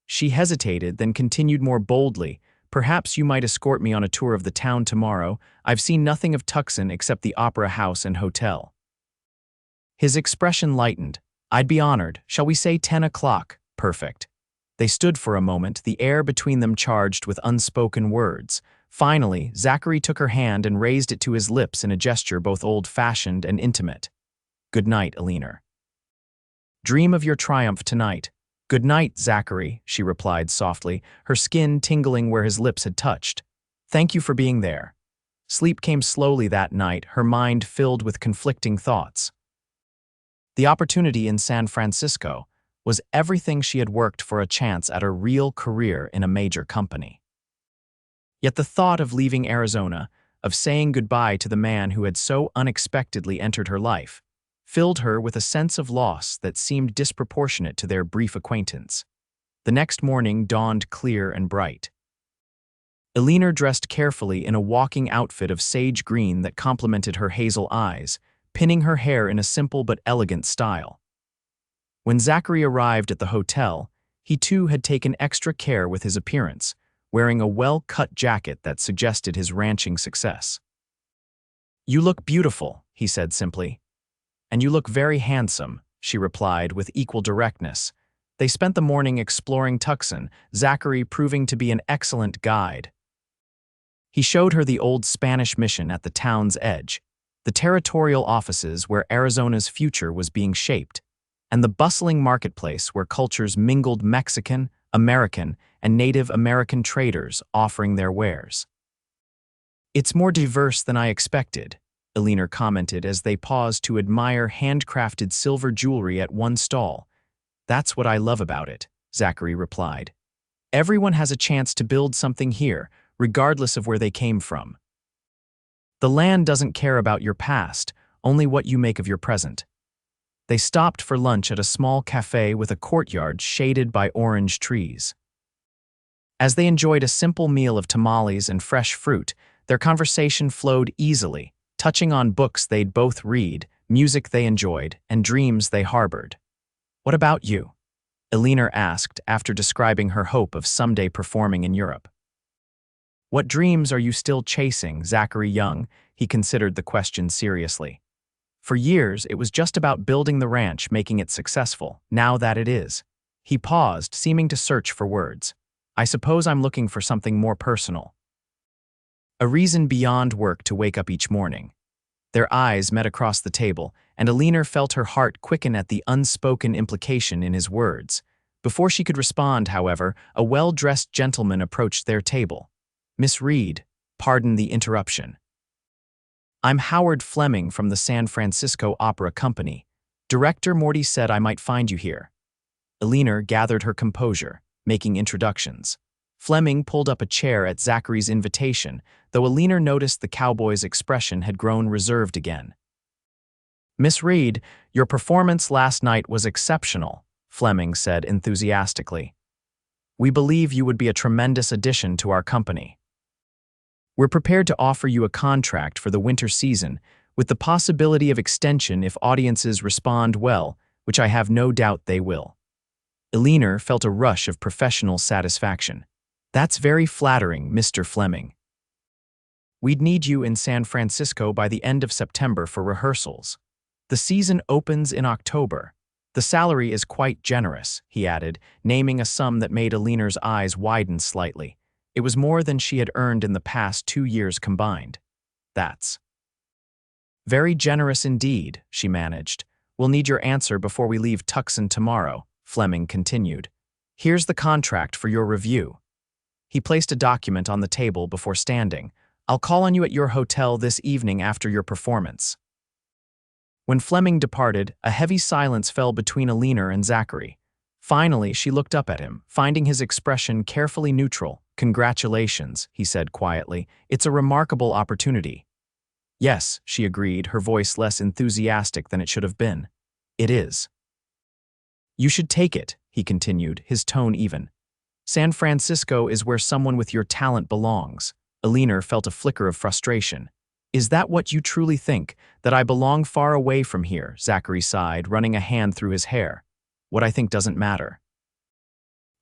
She hesitated, then continued more boldly. "Perhaps you might escort me on a tour of the town tomorrow. I've seen nothing of Tucson except the Opera House and Hotel." His expression lightened. "I'd be honored. Shall we say 10 o'clock? Perfect." They stood for a moment, the air between them charged with unspoken words. Finally, Zachary took her hand and raised it to his lips in a gesture both old-fashioned and intimate. "Good night, Eleanor. Dream of your triumph tonight." "Good night, Zachary," she replied softly, her skin tingling where his lips had touched. "Thank you for being there." Sleep came slowly that night, her mind filled with conflicting thoughts. The opportunity in San Francisco was everything she had worked for, a chance at a real career in a major company. Yet the thought of leaving Arizona, of saying goodbye to the man who had so unexpectedly entered her life, filled her with a sense of loss that seemed disproportionate to their brief acquaintance. The next morning dawned clear and bright. Eleanor dressed carefully in a walking outfit of sage green that complemented her hazel eyes, pinning her hair in a simple but elegant style. When Zachary arrived at the hotel, he too had taken extra care with his appearance, wearing a well-cut jacket that suggested his ranching success. "You look beautiful," he said simply. "And you look very handsome," she replied with equal directness. They spent the morning exploring Tucson, Zachary proving to be an excellent guide. He showed her the old Spanish mission at the town's edge, the territorial offices where Arizona's future was being shaped, and the bustling marketplace where cultures mingled, Mexican, American, and Native American traders offering their wares. "It's more diverse than I expected," Eleanor commented as they paused to admire handcrafted silver jewelry at one stall. "That's what I love about it," Zachary replied. "Everyone has a chance to build something here, regardless of where they came from. The land doesn't care about your past, only what you make of your present." They stopped for lunch at a small cafe with a courtyard shaded by orange trees. As they enjoyed a simple meal of tamales and fresh fruit, their conversation flowed easily, touching on books they'd both read, music they enjoyed, and dreams they harbored. "What about you?" Eleanor asked after describing her hope of someday performing in Europe. "What dreams are you still chasing, Zachary Young?" He considered the question seriously. "For years, it was just about building the ranch, making it successful. Now that it is." He paused, seeming to search for words. "I suppose I'm looking for something more personal. A reason beyond work to wake up each morning." Their eyes met across the table, and Eleanor felt her heart quicken at the unspoken implication in his words. Before she could respond, however, a well-dressed gentleman approached their table. "Miss Reed, pardon the interruption. I'm Howard Fleming from the San Francisco Opera Company. Director Morty said I might find you here." Eleanor gathered her composure, making introductions. Fleming pulled up a chair at Zachary's invitation, though Eleanor noticed the cowboy's expression had grown reserved again. Miss Reed, your performance last night was exceptional, Fleming said enthusiastically. We believe you would be a tremendous addition to our company. We're prepared to offer you a contract for the winter season, with the possibility of extension if audiences respond well, which I have no doubt they will. Eleanor felt a rush of professional satisfaction. That's very flattering, Mr. Fleming. We'd need you in San Francisco by the end of September for rehearsals. The season opens in October. The salary is quite generous, he added, naming a sum that made Eleanor's eyes widen slightly. It was more than she had earned in the past 2 years combined. That's very generous indeed, she managed. We'll need your answer before we leave Tucson tomorrow, Fleming continued. Here's the contract for your review. He placed a document on the table before standing. I'll call on you at your hotel this evening after your performance. When Fleming departed, a heavy silence fell between Eleanor and Zachary. Finally, she looked up at him, finding his expression carefully neutral. Congratulations, he said quietly. It's a remarkable opportunity. Yes, she agreed, her voice less enthusiastic than it should have been. It is. You should take it, he continued, his tone even. San Francisco is where someone with your talent belongs. Eleanor felt a flicker of frustration. Is that what you truly think, that I belong far away from here? Zachary sighed, running a hand through his hair. What I think doesn't matter.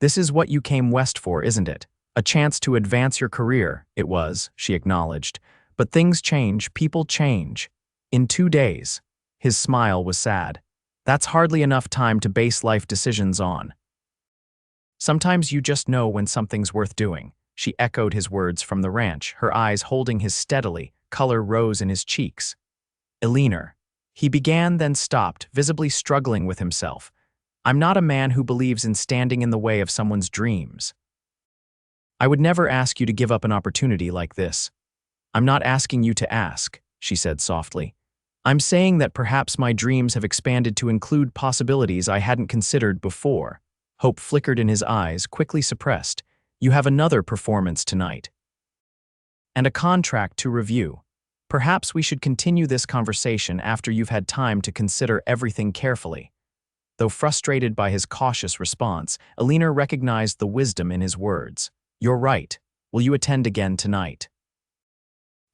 This is what you came west for, isn't it? A chance to advance your career, it was, she acknowledged. But things change, people change. In 2 days. His smile was sad. That's hardly enough time to base life decisions on. Sometimes you just know when something's worth doing. She echoed his words from the ranch, her eyes holding his steadily. Color rose in his cheeks. Eleanor. He began, then stopped, visibly struggling with himself. I'm not a man who believes in standing in the way of someone's dreams. I would never ask you to give up an opportunity like this. I'm not asking you to ask, she said softly. I'm saying that perhaps my dreams have expanded to include possibilities I hadn't considered before. Hope flickered in his eyes, quickly suppressed. You have another performance tonight. And a contract to review. Perhaps we should continue this conversation after you've had time to consider everything carefully. Though frustrated by his cautious response, Eleanor recognized the wisdom in his words. You're right. Will you attend again tonight?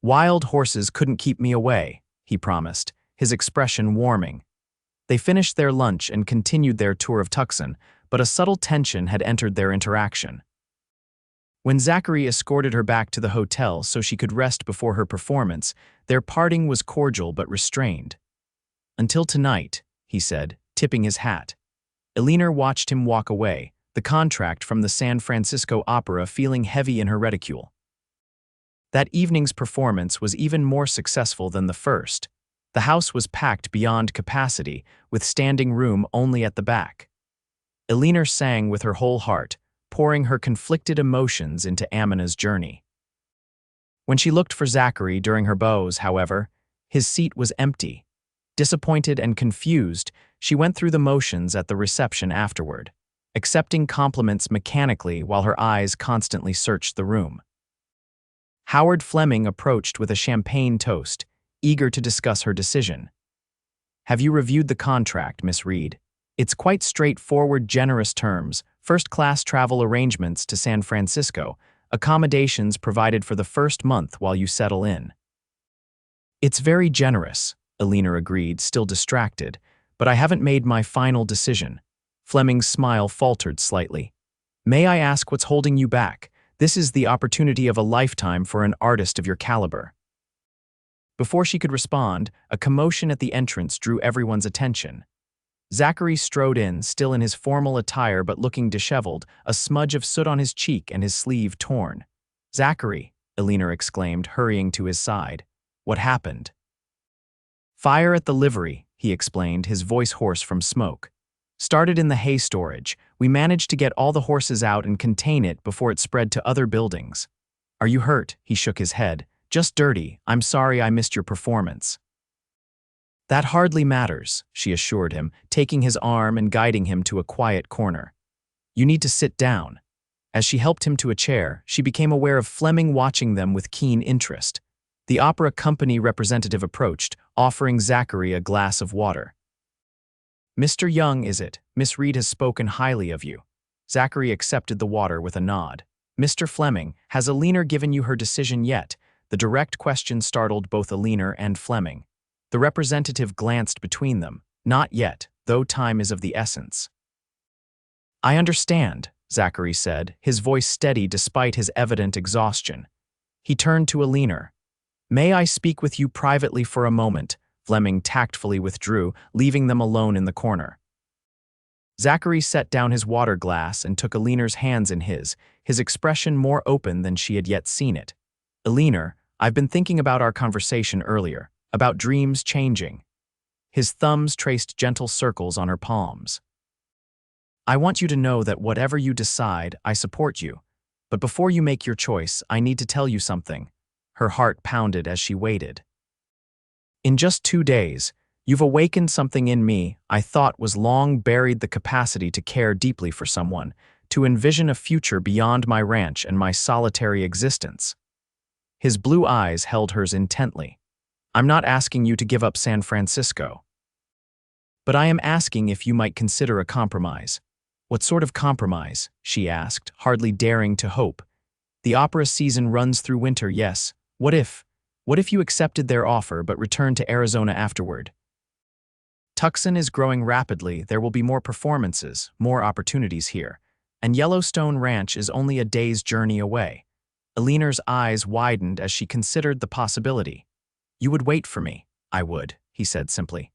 Wild horses couldn't keep me away, he promised, his expression warming. They finished their lunch and continued their tour of Tucson, but a subtle tension had entered their interaction. When Zachary escorted her back to the hotel so she could rest before her performance, their parting was cordial but restrained. Until tonight, he said, tipping his hat. Eleanor watched him walk away, the contract from the San Francisco Opera feeling heavy in her reticule. That evening's performance was even more successful than the first. The house was packed beyond capacity, with standing room only at the back. Eleanor sang with her whole heart, pouring her conflicted emotions into Amina's journey. When she looked for Zachary during her bows, however, his seat was empty. Disappointed and confused, she went through the motions at the reception afterward, accepting compliments mechanically while her eyes constantly searched the room. Howard Fleming approached with a champagne toast, eager to discuss her decision. Have you reviewed the contract, Miss Reed? It's quite straightforward, generous terms, first-class travel arrangements to San Francisco, accommodations provided for the first month while you settle in. It's very generous, Eleanor agreed, still distracted, but I haven't made my final decision. Fleming's smile faltered slightly. May I ask what's holding you back? This is the opportunity of a lifetime for an artist of your caliber. Before she could respond, a commotion at the entrance drew everyone's attention. Zachary strode in, still in his formal attire but looking disheveled, a smudge of soot on his cheek and his sleeve torn. Zachary, Eleanor exclaimed, hurrying to his side. What happened? Fire at the livery, he explained, his voice hoarse from smoke. Started in the hay storage. We managed to get all the horses out and contain it before it spread to other buildings. Are you hurt? He shook his head. Just dirty. I'm sorry I missed your performance. That hardly matters, she assured him, taking his arm and guiding him to a quiet corner. You need to sit down. As she helped him to a chair, she became aware of Fleming watching them with keen interest. The opera company representative approached, offering Zachary a glass of water. "Mr. Young, is it? Miss Reed has spoken highly of you." Zachary accepted the water with a nod. "Mr. Fleming, has Eleanor given you her decision yet?" The direct question startled both Eleanor and Fleming. The representative glanced between them. "Not yet, though time is of the essence." "I understand," Zachary said, his voice steady despite his evident exhaustion. He turned to Eleanor. "May I speak with you privately for a moment?" Fleming tactfully withdrew, leaving them alone in the corner. Zachary set down his water glass and took Eleanor's hands in his expression more open than she had yet seen it. "Eleanor, I've been thinking about our conversation earlier, about dreams changing." His thumbs traced gentle circles on her palms. "I want you to know that whatever you decide, I support you. But before you make your choice, I need to tell you something." Her heart pounded as she waited. "In just 2 days, you've awakened something in me I thought was long buried, the capacity to care deeply for someone, to envision a future beyond my ranch and my solitary existence." His blue eyes held hers intently. "I'm not asking you to give up San Francisco. But I am asking if you might consider a compromise." "What sort of compromise?" she asked, hardly daring to hope. "The opera season runs through winter, yes. What if you accepted their offer but returned to Arizona afterward? Tucson is growing rapidly, there will be more performances, more opportunities here, and Yellowstone Ranch is only a day's journey away." Eleanor's eyes widened as she considered the possibility. "You would wait for me." "I would," he said simply.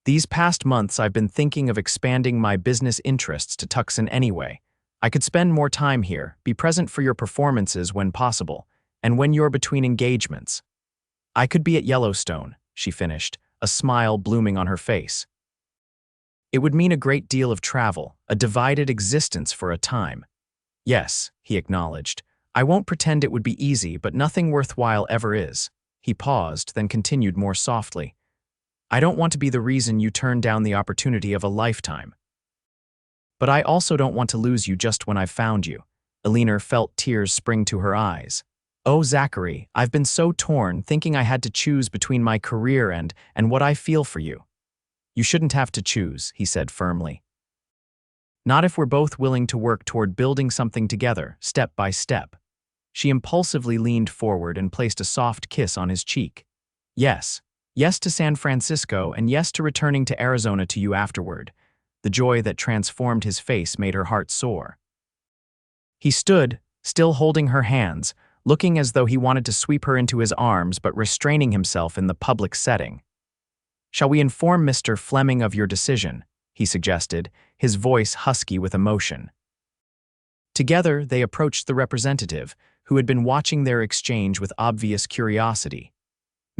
"These past months I've been thinking of expanding my business interests to Tucson anyway. I could spend more time here, be present for your performances when possible, and when you're between engagements. I could be at Yellowstone," she finished, a smile blooming on her face. "It would mean a great deal of travel, a divided existence for a time." "Yes," he acknowledged. "I won't pretend it would be easy, but nothing worthwhile ever is." He paused, then continued more softly. "I don't want to be the reason you turn down the opportunity of a lifetime. But I also don't want to lose you just when I've found you." Eleanor felt tears spring to her eyes. "Oh, Zachary, I've been so torn, thinking I had to choose between my career and what I feel for you." "You shouldn't have to choose," he said firmly. "Not if we're both willing to work toward building something together, step by step." She impulsively leaned forward and placed a soft kiss on his cheek. "Yes. Yes to San Francisco, and yes to returning to Arizona to you afterward." The joy that transformed his face made her heart soar. He stood, still holding her hands, looking as though he wanted to sweep her into his arms but restraining himself in the public setting. "Shall we inform Mr. Fleming of your decision?" he suggested, his voice husky with emotion. Together, they approached the representative, who had been watching their exchange with obvious curiosity.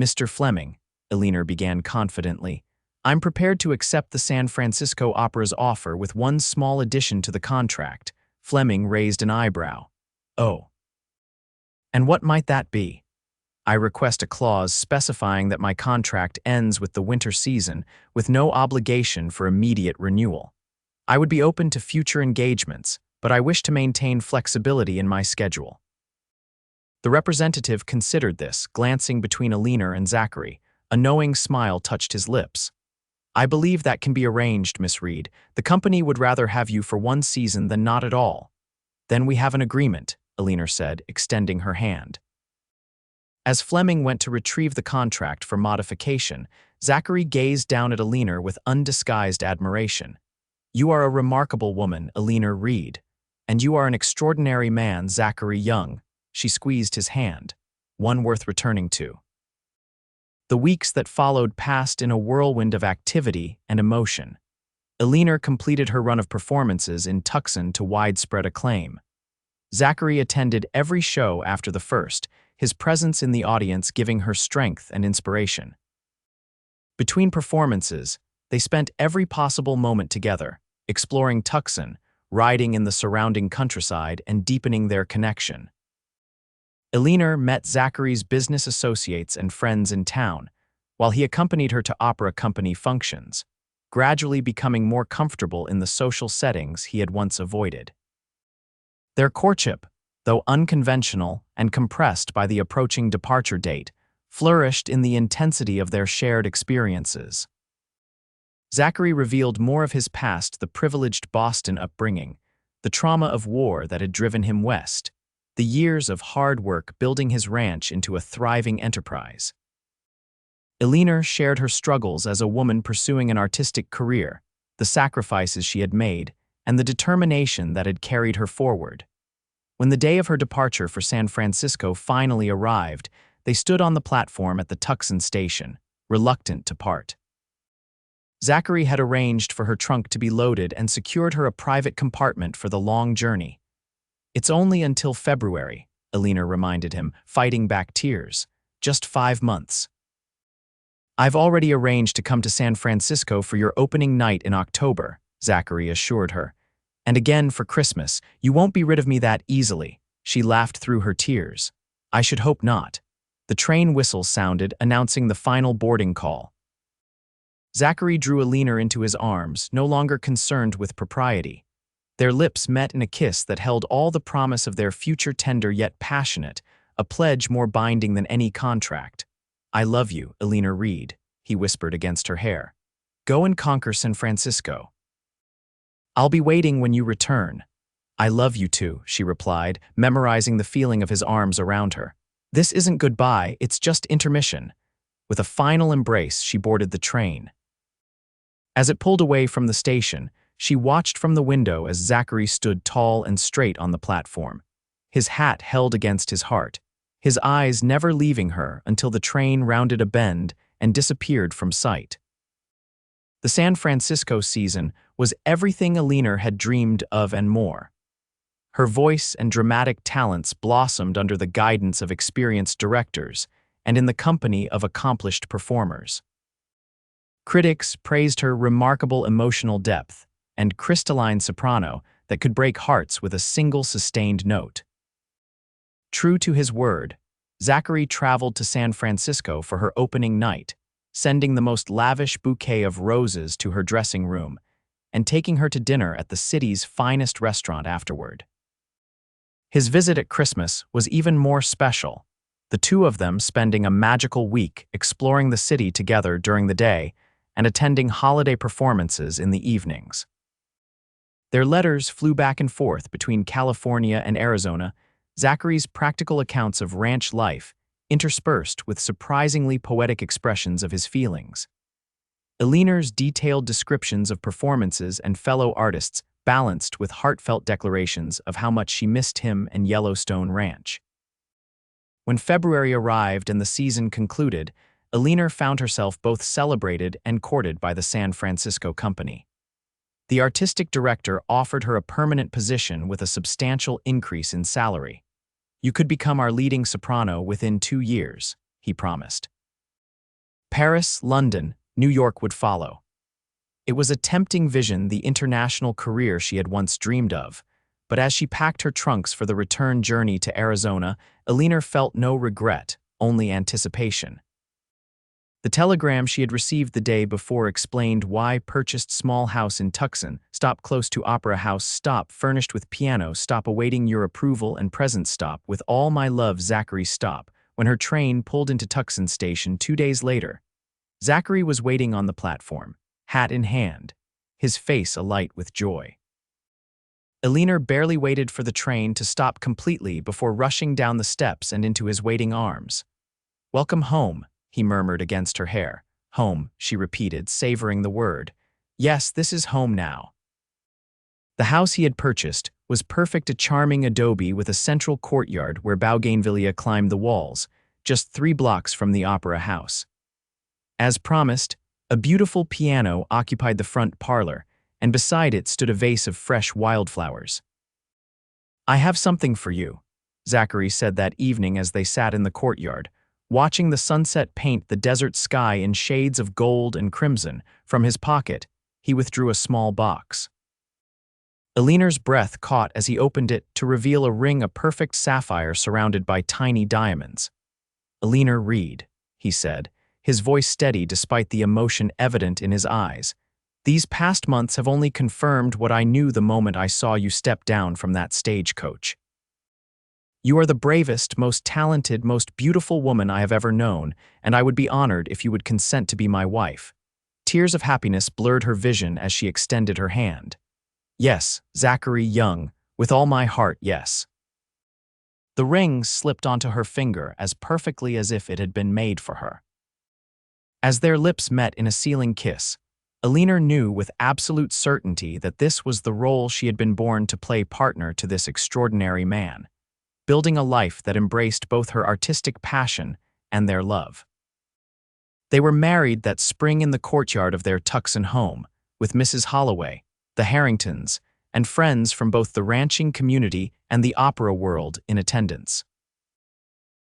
"Mr. Fleming," Eleanor began confidently, "I'm prepared to accept the San Francisco Opera's offer with one small addition to the contract." Fleming raised an eyebrow. "Oh. And what might that be?" "I request a clause specifying that my contract ends with the winter season, with no obligation for immediate renewal. I would be open to future engagements, but I wish to maintain flexibility in my schedule." The representative considered this, glancing between Eleanor and Zachary. A knowing smile touched his lips. "I believe that can be arranged, Miss Reed. The company would rather have you for one season than not at all." "Then we have an agreement," Eleanor said, extending her hand. As Fleming went to retrieve the contract for modification, Zachary gazed down at Eleanor with undisguised admiration. "You are a remarkable woman, Eleanor Reed. And you are an extraordinary man, Zachary Young." She squeezed his hand. "One worth returning to." The weeks that followed passed in a whirlwind of activity and emotion. Eleanor completed her run of performances in Tucson to widespread acclaim. Zachary attended every show after the first, his presence in the audience giving her strength and inspiration. Between performances, they spent every possible moment together, exploring Tucson, riding in the surrounding countryside, and deepening their connection. Eleanor met Zachary's business associates and friends in town, while he accompanied her to opera company functions, gradually becoming more comfortable in the social settings he had once avoided. Their courtship, though unconventional and compressed by the approaching departure date, flourished in the intensity of their shared experiences. Zachary revealed more of his past, the privileged Boston upbringing, the trauma of war that had driven him west, the years of hard work building his ranch into a thriving enterprise. Eleanor shared her struggles as a woman pursuing an artistic career, the sacrifices she had made, and the determination that had carried her forward. When the day of her departure for San Francisco finally arrived, they stood on the platform at the Tucson station, reluctant to part. Zachary had arranged for her trunk to be loaded and secured her a private compartment for the long journey. "It's only until February," Eleanor reminded him, fighting back tears. "Just 5 months." "I've already arranged to come to San Francisco for your opening night in October," Zachary assured her. "And again for Christmas. You won't be rid of me that easily." She laughed through her tears. "I should hope not." The train whistle sounded, announcing the final boarding call. Zachary drew Eleanor into his arms, no longer concerned with propriety. Their lips met in a kiss that held all the promise of their future, tender yet passionate, a pledge more binding than any contract. "I love you, Eleanor Reed," he whispered against her hair. "Go and conquer San Francisco. I'll be waiting when you return." "I love you too," she replied, memorizing the feeling of his arms around her. "This isn't goodbye, it's just intermission." With a final embrace, she boarded the train. As it pulled away from the station, she watched from the window as Zachary stood tall and straight on the platform, his hat held against his heart, his eyes never leaving her until the train rounded a bend and disappeared from sight. The San Francisco season was everything Eleanor had dreamed of and more. Her voice and dramatic talents blossomed under the guidance of experienced directors and in the company of accomplished performers. Critics praised her remarkable emotional depth and crystalline soprano that could break hearts with a single sustained note. True to his word, Zachary traveled to San Francisco for her opening night, sending the most lavish bouquet of roses to her dressing room and taking her to dinner at the city's finest restaurant afterward. His visit at Christmas was even more special, the two of them spending a magical week exploring the city together during the day and attending holiday performances in the evenings. Their letters flew back and forth between California and Arizona, Zachary's practical accounts of ranch life interspersed with surprisingly poetic expressions of his feelings. Eleanor's detailed descriptions of performances and fellow artists balanced with heartfelt declarations of how much she missed him and Yellowstone Ranch. When February arrived and the season concluded, Eleanor found herself both celebrated and courted by the San Francisco company. The artistic director offered her a permanent position with a substantial increase in salary. "You could become our leading soprano within 2 years," he promised. Paris, London, New York would follow. It was a tempting vision, the international career she had once dreamed of, but as she packed her trunks for the return journey to Arizona, Eleanor felt no regret, only anticipation. The telegram she had received the day before explained why purchased small house in Tucson, stop close to Opera House, stop furnished with piano, stop awaiting your approval and present, stop with all my love, Zachary, stop. When her train pulled into Tucson station 2 days later, Zachary was waiting on the platform, hat in hand, his face alight with joy. Eleanor barely waited for the train to stop completely before rushing down the steps and into his waiting arms. "Welcome home," he murmured against her hair. "Home," she repeated, savoring the word. "Yes, this is home now." The house he had purchased was perfect, a charming adobe with a central courtyard where Bougainvillea climbed the walls, just 3 blocks from the Opera House. As promised, a beautiful piano occupied the front parlor, and beside it stood a vase of fresh wildflowers. "I have something for you," Zachary said that evening as they sat in the courtyard, watching the sunset paint the desert sky in shades of gold and crimson. From his pocket, he withdrew a small box. Eleanor's breath caught as he opened it to reveal a ring, a perfect sapphire surrounded by tiny diamonds. "Eleanor Reed," he said, his voice steady despite the emotion evident in his eyes. "These past months have only confirmed what I knew the moment I saw you step down from that stagecoach." You are the bravest, most talented, most beautiful woman I have ever known, and I would be honored if you would consent to be my wife." Tears of happiness blurred her vision as she extended her hand. "Yes, Zachary Young, with all my heart, yes." The ring slipped onto her finger as perfectly as if it had been made for her. As their lips met in a sealing kiss, Eleanor knew with absolute certainty that this was the role she had been born to play, partner to this extraordinary man, building a life that embraced both her artistic passion and their love. They were married that spring in the courtyard of their Tucson home, with Mrs. Holloway, the Harringtons, and friends from both the ranching community and the opera world in attendance.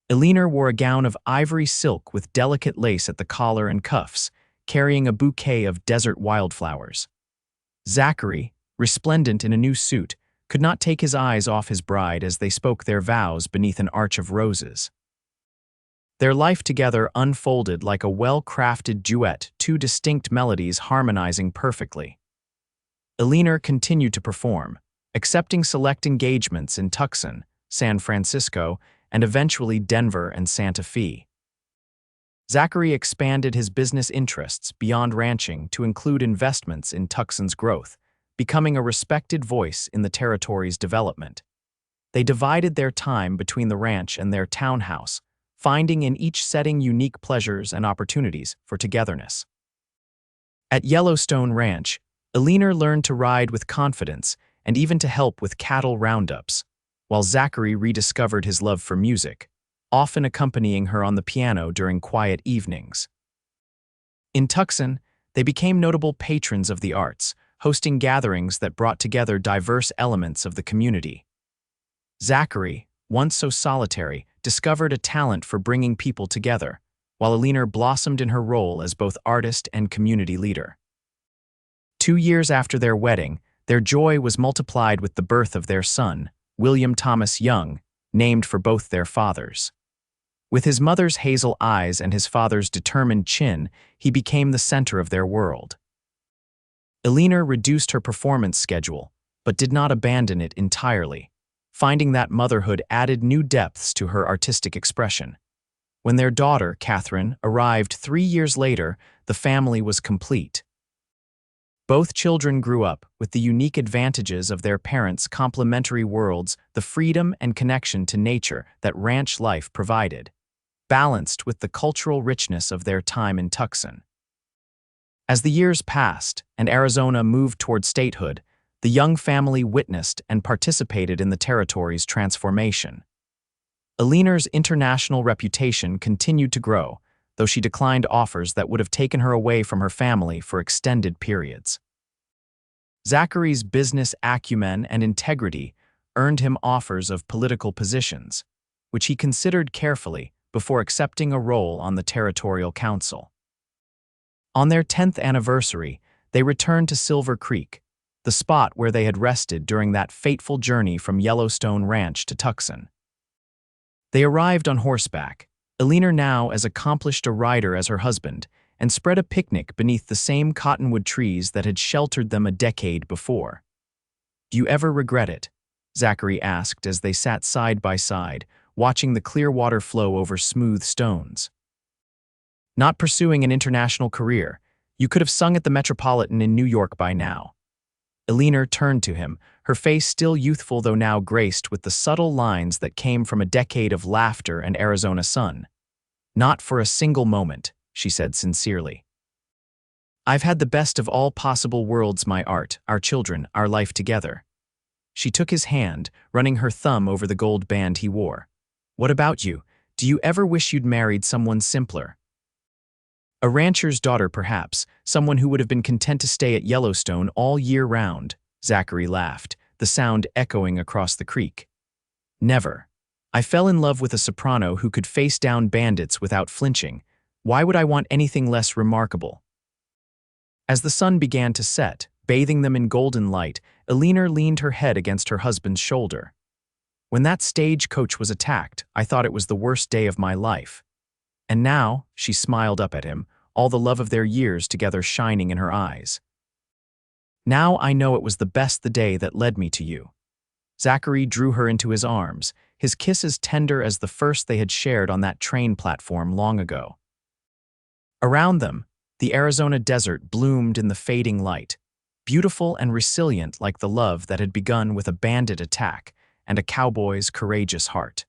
Eleanor wore a gown of ivory silk with delicate lace at the collar and cuffs, carrying a bouquet of desert wildflowers. Zachary, resplendent in a new suit, could not take his eyes off his bride as they spoke their vows beneath an arch of roses. Their life together unfolded like a well-crafted duet, two distinct melodies harmonizing perfectly. Eleanor continued to perform, accepting select engagements in Tucson, San Francisco, and eventually Denver and Santa Fe. Zachary expanded his business interests beyond ranching to include investments in Tucson's growth, becoming a respected voice in the territory's development. They divided their time between the ranch and their townhouse, finding in each setting unique pleasures and opportunities for togetherness. At Yellowstone Ranch, Eleanor learned to ride with confidence and even to help with cattle roundups, while Zachary rediscovered his love for music, often accompanying her on the piano during quiet evenings. In Tucson, they became notable patrons of the arts, hosting gatherings that brought together diverse elements of the community. Zachary, once so solitary, discovered a talent for bringing people together, while Eleanor blossomed in her role as both artist and community leader. 2 years after their wedding, their joy was multiplied with the birth of their son, William Thomas Young, named for both their fathers. With his mother's hazel eyes and his father's determined chin, he became the center of their world. Eleanor reduced her performance schedule, but did not abandon it entirely, finding that motherhood added new depths to her artistic expression. When their daughter, Catherine, arrived 3 years later, the family was complete. Both children grew up with the unique advantages of their parents' complementary worlds, the freedom and connection to nature that ranch life provided, balanced with the cultural richness of their time in Tucson. As the years passed and Arizona moved toward statehood, the Young family witnessed and participated in the territory's transformation. Eleanor's international reputation continued to grow, though she declined offers that would have taken her away from her family for extended periods. Zachary's business acumen and integrity earned him offers of political positions, which he considered carefully before accepting a role on the territorial council. On their 10th anniversary, they returned to Silver Creek, the spot where they had rested during that fateful journey from Yellowstone Ranch to Tucson. They arrived on horseback, Eleanor now as accomplished a rider as her husband, and spread a picnic beneath the same cottonwood trees that had sheltered them a decade before. "Do you ever regret it?" Zachary asked as they sat side by side, watching the clear water flow over smooth stones. "Not pursuing an international career. You could have sung at the Metropolitan in New York by now." Eleanor turned to him, her face still youthful though now graced with the subtle lines that came from a decade of laughter and Arizona sun. "Not for a single moment," she said sincerely. "I've had the best of all possible worlds, my art, our children, our life together." She took his hand, running her thumb over the gold band he wore. "What about you? Do you ever wish you'd married someone simpler?" "A rancher's daughter, perhaps, someone who would have been content to stay at Yellowstone all year round," Zachary laughed, the sound echoing across the creek. "Never. I fell in love with a soprano who could face down bandits without flinching. Why would I want anything less remarkable?" As the sun began to set, bathing them in golden light, Eleanor leaned her head against her husband's shoulder. "When that stagecoach was attacked, I thought it was the worst day of my life. And now," she smiled up at him, all the love of their years together shining in her eyes. "Now I know it was the day that led me to you." Zachary drew her into his arms, his kiss as tender as the first they had shared on that train platform long ago. Around them, the Arizona desert bloomed in the fading light, beautiful and resilient like the love that had begun with a bandit attack and a cowboy's courageous heart.